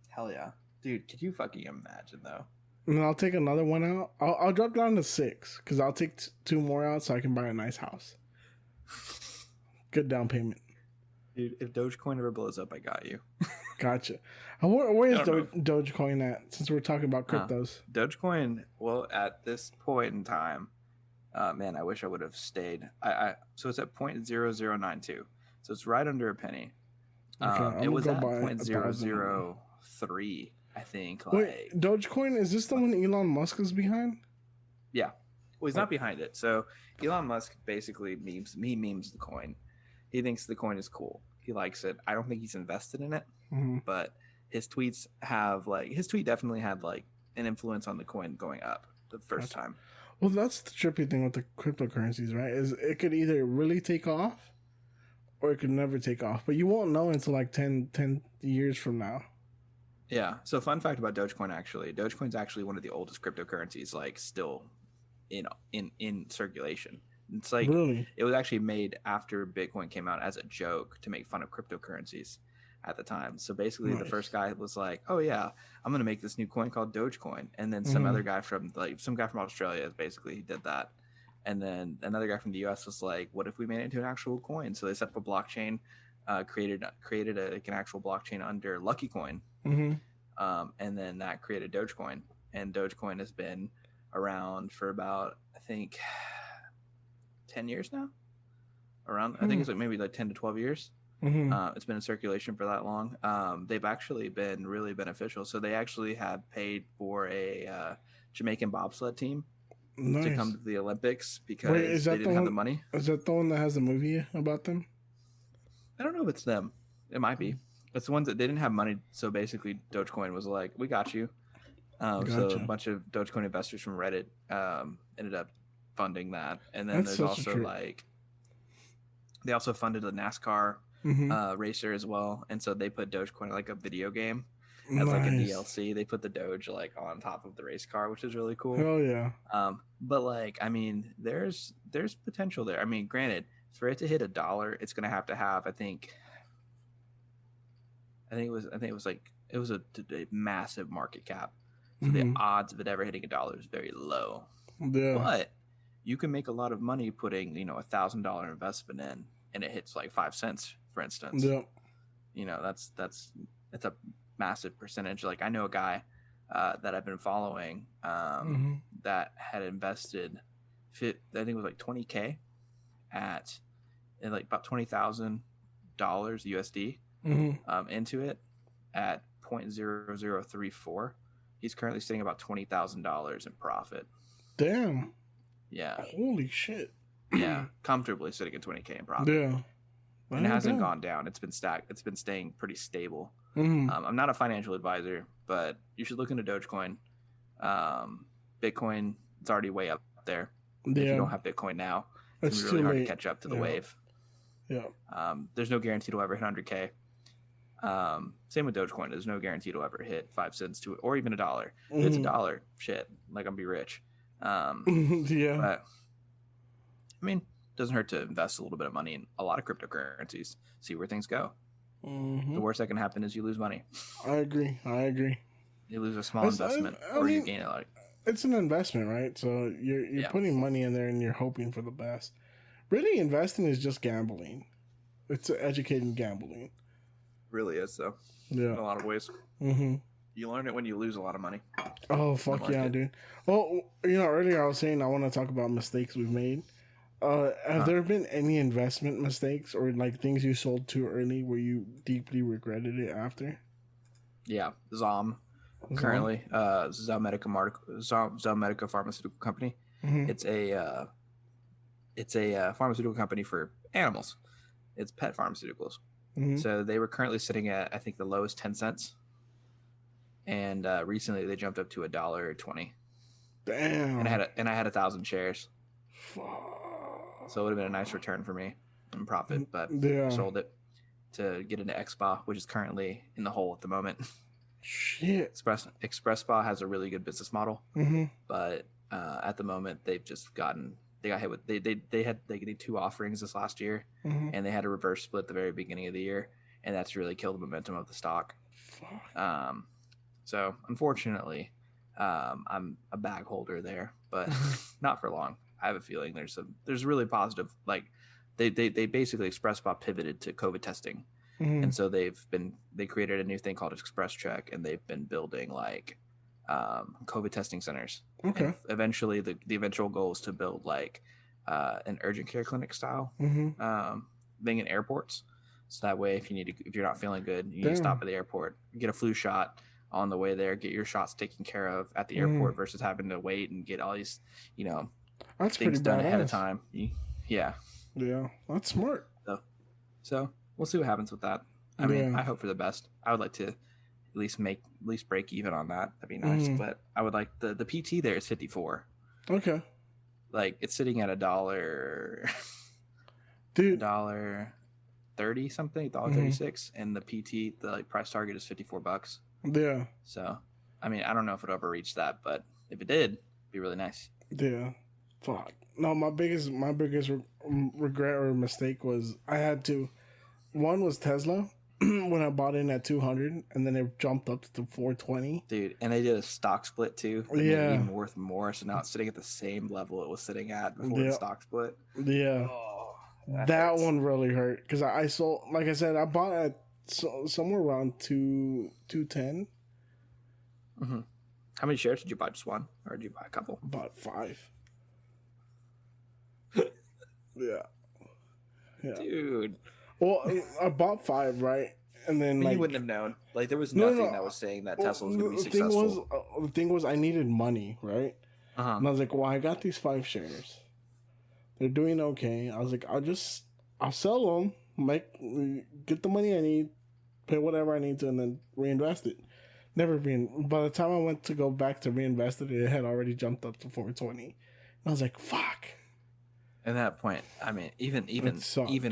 Hell yeah, dude! Could you fucking imagine though? And then I'll take another one out. I'll drop down to 6 because I'll take 2 more out so I can buy a nice house. Good down payment. Dude, if Dogecoin ever blows up, I got you. Gotcha. Where is Dogecoin at, since we're talking about cryptos? Dogecoin, well, at this point in time, man, I wish I would have stayed. So it's at 0.0092. So it's right under a penny. It was at 0.003. I think. Wait, Dogecoin, is this the one Elon Musk is behind? Yeah. Well, he's not behind it. So Elon Musk basically memes the coin. He thinks the coin is cool. He likes it. I don't think he's invested in it, but his tweets have his tweet definitely had an influence on the coin going up the first time. Well, that's the trippy thing with the cryptocurrencies, right? Is it could either really take off or it could never take off, but you won't know until 10 years from now. Yeah. So fun fact about Dogecoin, actually. Dogecoin's actually one of the oldest cryptocurrencies, still in circulation. It's really? It was actually made after Bitcoin came out as a joke to make fun of cryptocurrencies at the time. So basically the first guy was like, oh yeah, I'm going to make this new coin called Dogecoin. And then some other guy from Australia basically did that. And then another guy from the US was like, what if we made it into an actual coin? So they set up a blockchain, created an actual blockchain under Lucky Coin. And then that created Dogecoin. And Dogecoin has been around for about, I think, 10 years now. I think it's maybe 10 to 12 years. It's been in circulation for that long. They've actually been really beneficial. So they actually had paid for a Jamaican bobsled team to come to the Olympics because they didn't have the money. Is that the one that has a movie about them? I don't know if it's them. It might be. It's the ones that they didn't have money. So basically, Dogecoin was like, we got you. So a bunch of Dogecoin investors from Reddit ended up funding that. And then there's also they also funded the NASCAR racer as well. And so they put Dogecoin like a video game as a DLC. They put the Doge on top of the race car, which is really cool. Oh yeah. But there's potential there. I mean, granted, for it to hit $1, it's gonna have I think it was a massive market cap. So the odds of it ever hitting $1 is very low. Yeah. But you can make a lot of money putting, $1,000 investment in, and it hits 5 cents, for instance. Yeah. That's a massive percentage. I know a guy that I've been following that had invested, I think it was $20K in about $20,000 USD into it at 0.0034. He's currently sitting about $20,000 in profit. Damn. Yeah. Holy shit. Yeah. Comfortably sitting at 20K in profit. Yeah. And it hasn't gone down. It's been stacked. It's been staying pretty stable. I'm not a financial advisor, but you should look into Dogecoin. Bitcoin, it's already way up there. Yeah. If you don't have Bitcoin now, it's really hard to catch up to the wave. Yeah. There's no guarantee it'll ever hit 100K. Same with Dogecoin. There's no guarantee it'll ever hit 5 cents to it, or even $1. If it's $1, shit, I'm gonna be rich. Yeah. But I mean, it doesn't hurt to invest a little bit of money in a lot of cryptocurrencies. See where things go. The worst that can happen is you lose money. I agree. You lose a small investment, or you gain it. It's an investment, right? So you're putting money in there and you're hoping for the best. Really, investing is just gambling. It's educating gambling. Really is, though. Yeah. In a lot of ways. You learn it when you lose a lot of money. Oh, fuck yeah, dude. Well, earlier I was saying I want to talk about mistakes we've made. Have there been any investment mistakes or things you sold too early where you deeply regretted it after? Yeah. Zom. Currently, Zomedica pharmaceutical company. It's a pharmaceutical company for animals. It's pet pharmaceuticals. So they were currently sitting at, I think, the lowest 10 cents. And recently they jumped up to $1.20. Damn. And I had 1,000 shares. So it would have been a nice return for me in profit, but I sold it to get into XSPA, which is currently in the hole at the moment. Shit. XSPA has a really good business model, but at the moment they got hit with they did 2 offerings this last year, and they had a reverse split at the very beginning of the year, and that's really killed the momentum of the stock. So unfortunately, I'm a bag holder there, but not for long. I have a feeling there's really positive. They basically XSPA pivoted to COVID testing, and so they created a new thing called Express Check, and they've been building COVID testing centers. Okay. And eventually, the eventual goal is to build an urgent care clinic style thing in airports. So that way, if you're not feeling good, you need to stop at the airport, get a flu shot on the way there, get your shots taken care of at the airport versus having to wait and get all these, that's things done ahead of time. Yeah. Yeah, that's smart. So we'll see what happens with that. I mean, I hope for the best. I would like to at least break even on that. That'd be nice. But I would like the PT there is 54. Okay. Like it's sitting at $1, dude, $1.30 something, $1.36, and the PT the price target is $54. Yeah. So, I mean, I don't know if it'll ever reach that, but if it did, it'd be really nice. Yeah. Fuck. No, my biggest regret or mistake was I had to. One was Tesla when I bought in at 200, and then it jumped up to 420. Dude, and they did a stock split too. That made it even worth more. So now it's sitting at the same level it was sitting at before the stock split. Yeah. Oh, that one really hurt because I sold. Like I said, I bought at somewhere around 210. Mm-hmm. How many shares did you buy? Just one, or did you buy a couple? Bought 5. Yeah. Dude. Well, I bought 5, right? And then you wouldn't have known. Like there was nothing that was saying that Tesla was going to be successful. The thing was, I needed money, right? And I was like, well, I got these 5 shares. They're doing okay. I was like, I'll sell them, get the money I need, pay whatever I need to, and then reinvest it. By the time I went to go back to reinvest it, it had already jumped up to 420. And I was like, fuck. At that point, I mean, even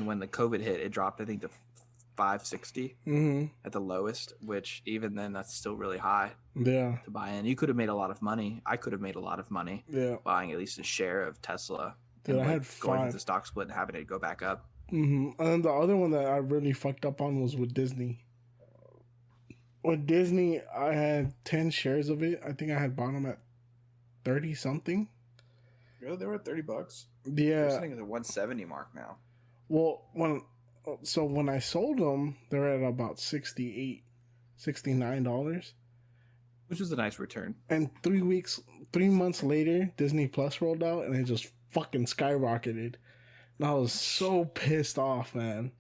when the COVID hit, it dropped, I think, to 560 at the lowest, which even then, that's still really high to buy in. You could have made a lot of money. I could have made a lot of money buying at least a share of Tesla. Dude, I had going through the stock split and having it go back up. And then the other one that I really fucked up on was with Disney. With Disney, I had 10 shares of it. I think I had bought them at 30 something. Really? They were at $30? Yeah. They're sitting at the 170 mark now. Well, when I sold them, they're at about $68, $69. Which was a nice return. And 3 months later, Disney Plus rolled out and it just fucking skyrocketed. And I was so pissed off, man.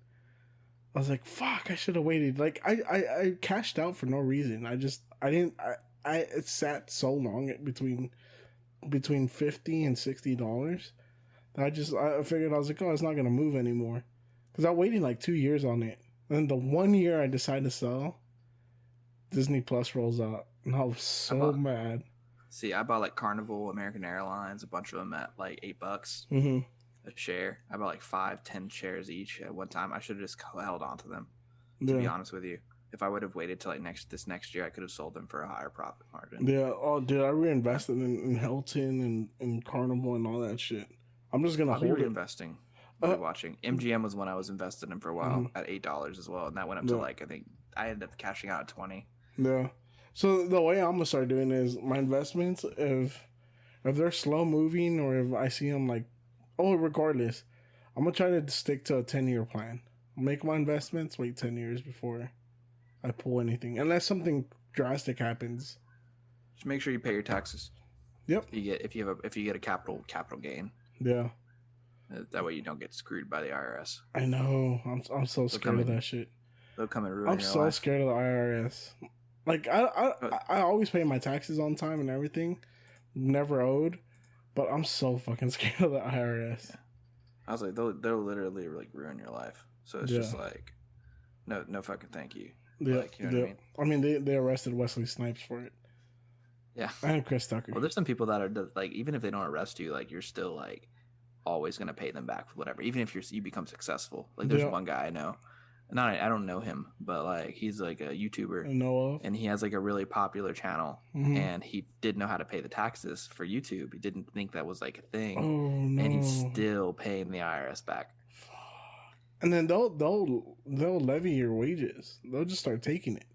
I was like, fuck, I should have waited. Like, I cashed out for no reason. It sat so long between $50 and $60 that I figured, I was like, oh, it's not going to move anymore. Because I waited like 2 years on it. And the 1 year I decided to sell, Disney Plus rolls out. And I was so mad. See, I bought like Carnival, American Airlines, a bunch of them at like $8 a share. I bought like 5-10 shares each at one time. I should have just held on to them, to be honest with you. If I would have waited till like this next year, I could have sold them for a higher profit margin. Yeah. Oh, dude, I reinvested in Hilton and Carnival and all that shit. I'm just gonna hold reinvesting. Watching MGM was one I was invested in for a while at $8 as well, and that went up to like, I think I ended up cashing out at 20. Yeah. So the way I'm gonna start doing is my investments. If they're slow moving or if I see them like, regardless, I'm gonna try to stick to a 10-year plan. Make my investments, wait 10 years before I pull anything, unless something drastic happens. Just make sure you pay your taxes. Yep. If you get a capital gain. Yeah. That way you don't get screwed by the IRS. I know. I'm so scared of that shit. They'll come and ruin your life. I'm so scared of the IRS. Like I always pay my taxes on time and everything, never owed, but I'm so fucking scared of the IRS. Yeah. I was like, they'll literally like ruin your life. So it's just like, no fucking thank you. Yeah, like, you know what I mean? I mean, they arrested Wesley Snipes for it. Yeah, and Chris Tucker. Well, there's some people that are like, even if they don't arrest you, like you're still like always gonna pay them back for whatever, even if you become successful. Like there's one guy I know. I don't know him, but like he's like a YouTuber, I know of, and he has like a really popular channel, and he didn't know how to pay the taxes for YouTube. He didn't think that was like a thing, and he's still paying the IRS back. And then they'll levy your wages. They'll just start taking it.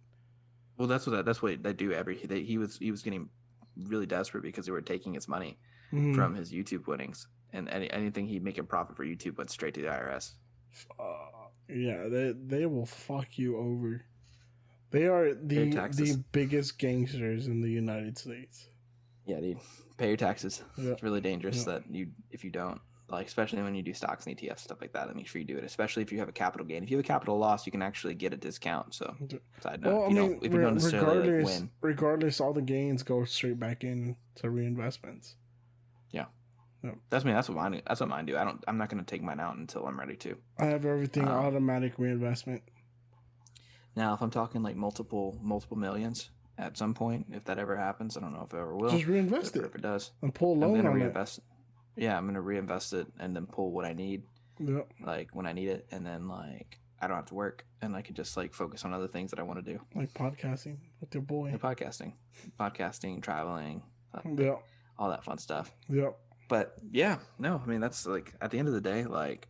Well, that's what they do. He was getting really desperate because they were taking his money from his YouTube winnings, and anything he'd make a profit for YouTube went straight to the IRS. Yeah, they will fuck you over. They are the biggest gangsters in the United States. Yeah, dude. Pay your taxes. Yeah. It's really dangerous that if you don't, like, especially when you do stocks and ETFs, stuff like that, make sure you do it. Especially if you have a capital gain. If you have a capital loss, you can actually get a discount. So, side note, if you don't necessarily win. Regardless, all the gains go straight back into reinvestments. Yeah. Yep. That's me. That's what mine do. I'm not going to take mine out until I'm ready to. I have everything automatic reinvestment. Now, if I'm talking like multiple millions at some point, if that ever happens, I don't know if it ever will. Just reinvest it. If it does, and pull a loan on it. Yeah, I'm going to reinvest it and then pull what I need. Yep. Like when I need it, and then like I don't have to work, and I can just like focus on other things that I want to do, like podcasting with your boy. Like podcasting, traveling, yeah, all that fun stuff. Yep. But yeah, no, I mean that's like at the end of the day, like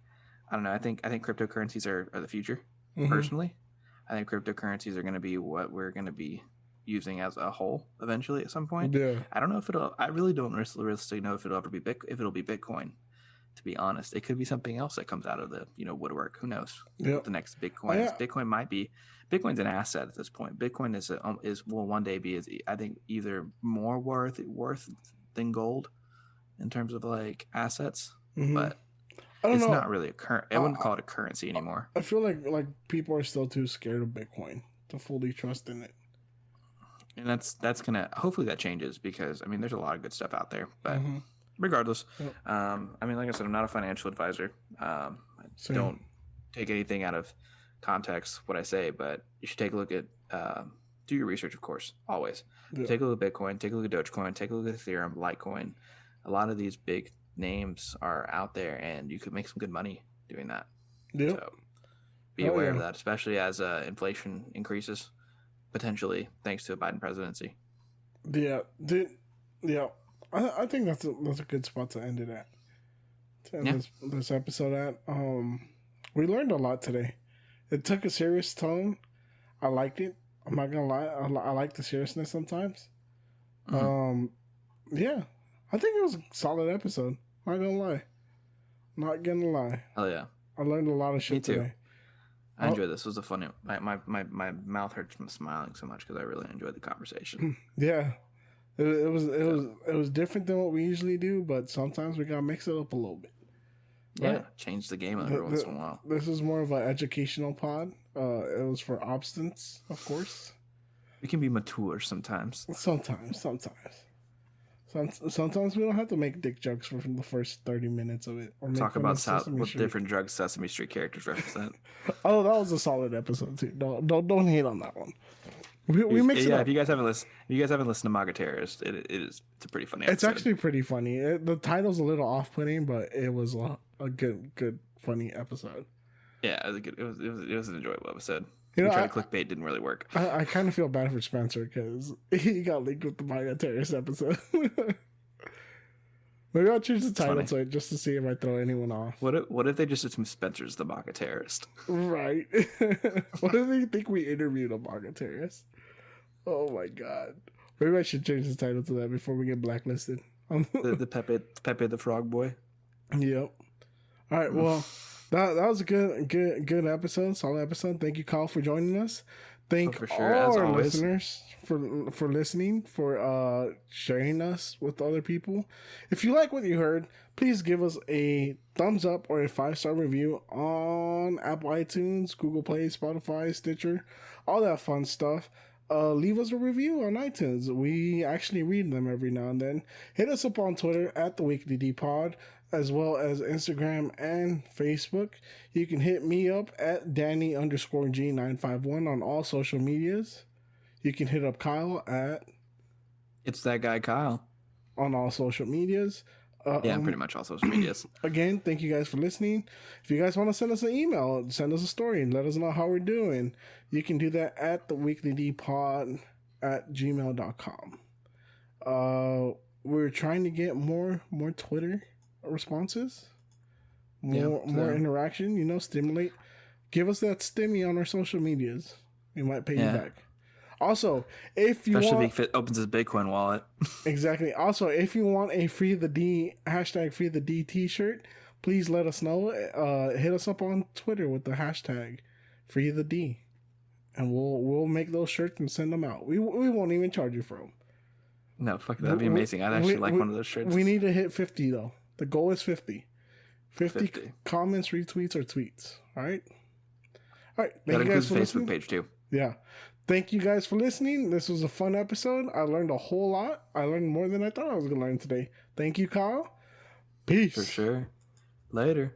I don't know. I think cryptocurrencies are the future. Mm-hmm. Personally, I think cryptocurrencies are going to be what we're going to be using as a whole eventually at some point. Yeah. I don't know if it'll. I really don't really know if it'll ever be if it'll be Bitcoin. To be honest, it could be something else that comes out of the woodwork. Who knows? Yep. The next Bitcoin. Oh, yeah. Bitcoin's an asset at this point. Bitcoin will one day be I think either more worth than gold in terms of like assets, but it's not really I wouldn't call it a currency anymore. I feel like people are still too scared of Bitcoin to fully trust in it, and that's gonna hopefully that changes because I mean there's a lot of good stuff out there, but. Regardless, yep. I mean, like I said, I'm not a financial advisor. I don't take anything out of context what I say, but you should take a look at, do your research, of course, always. Yep. Take a look at Bitcoin, take a look at Dogecoin, take a look at Ethereum, Litecoin. A lot of these big names are out there, and you could make some good money doing that. Yep. So be aware of that, especially as inflation increases, potentially thanks to a Biden presidency. Yeah. Yeah. I think that's a good spot to end it at. To end this episode at. We learned a lot today. It took a serious tone. I liked it. I'm not gonna lie. I like the seriousness sometimes. Yeah. I think it was a solid episode. Not gonna lie. Oh yeah. I learned a lot of shit today. I enjoyed this. It was a funny. My mouth hurts from smiling so much because I really enjoyed the conversation. Yeah. It was different than what we usually do, but sometimes we gotta mix it up a little bit. Yeah, change the game every once in a while. This is more of an educational pod. It was for obstants, of course. We can be mature sometimes. Sometimes we don't have to make dick jokes for the first 30 minutes of it. Or talk about what different drugs Sesame Street characters represent. Oh, that was a solid episode too. Don't hate on that one. We mix it up. If you guys haven't listened to Maga Terrorist, it's a pretty funny episode. It's actually pretty funny. The title's a little off-putting, but it was a good funny episode. Yeah, it was an enjoyable episode. We tried clickbait, didn't really work. I kind of feel bad for Spencer because he got linked with the Maga Terrorist episode. Maybe I'll change the title to it just to see if I throw anyone off. What if they just assume Spencer's the Maga Terrorist? Right. What if they think we interviewed a Maga Terrorist? Oh my god. Maybe I should change the title to that before we get blacklisted. the Pepe the Frog Boy. Yep. All right. Well, that was a good episode. Solid episode. Thank you, Kyle, for joining us. Thank all our listeners for listening, for sharing us with other people. If you like what you heard, please give us a thumbs up or a 5-star review on Apple iTunes, Google Play, Spotify, Stitcher, all that fun stuff. Leave us a review on iTunes. We actually read them every now and then. Hit us up on Twitter at The Weekly D Pod, as well as Instagram and Facebook. You can hit me up at Danny_G951 on all social medias. You can hit up Kyle at It's That Guy Kyle on all social medias. Pretty much all social medias. Again, thank you guys for listening. If you guys want to send us an email, send us a story and let us know how we're doing. You can do that at theweeklydpod@gmail.com. We're trying to get more Twitter responses, more interaction, stimulate. Give us that stimmy on our social medias. We might pay you back. Also, especially if it opens his Bitcoin wallet. Exactly. Also, if you want a Free the D t-shirt, please let us know. Hit us up on Twitter with the hashtag Free the D, and we'll make those shirts and send them out. We won't even charge you for them. No, fuck, that'd be amazing. I'd actually like one of those shirts. We need to hit 50 though. The goal is 50. 50 comments, retweets, or tweets. All right. Thank you guys for listening. Facebook page too. Yeah. Thank you guys for listening. This was a fun episode. I learned a whole lot. I learned more than I thought I was going to learn today. Thank you, Kyle. For Peace. sure. Later.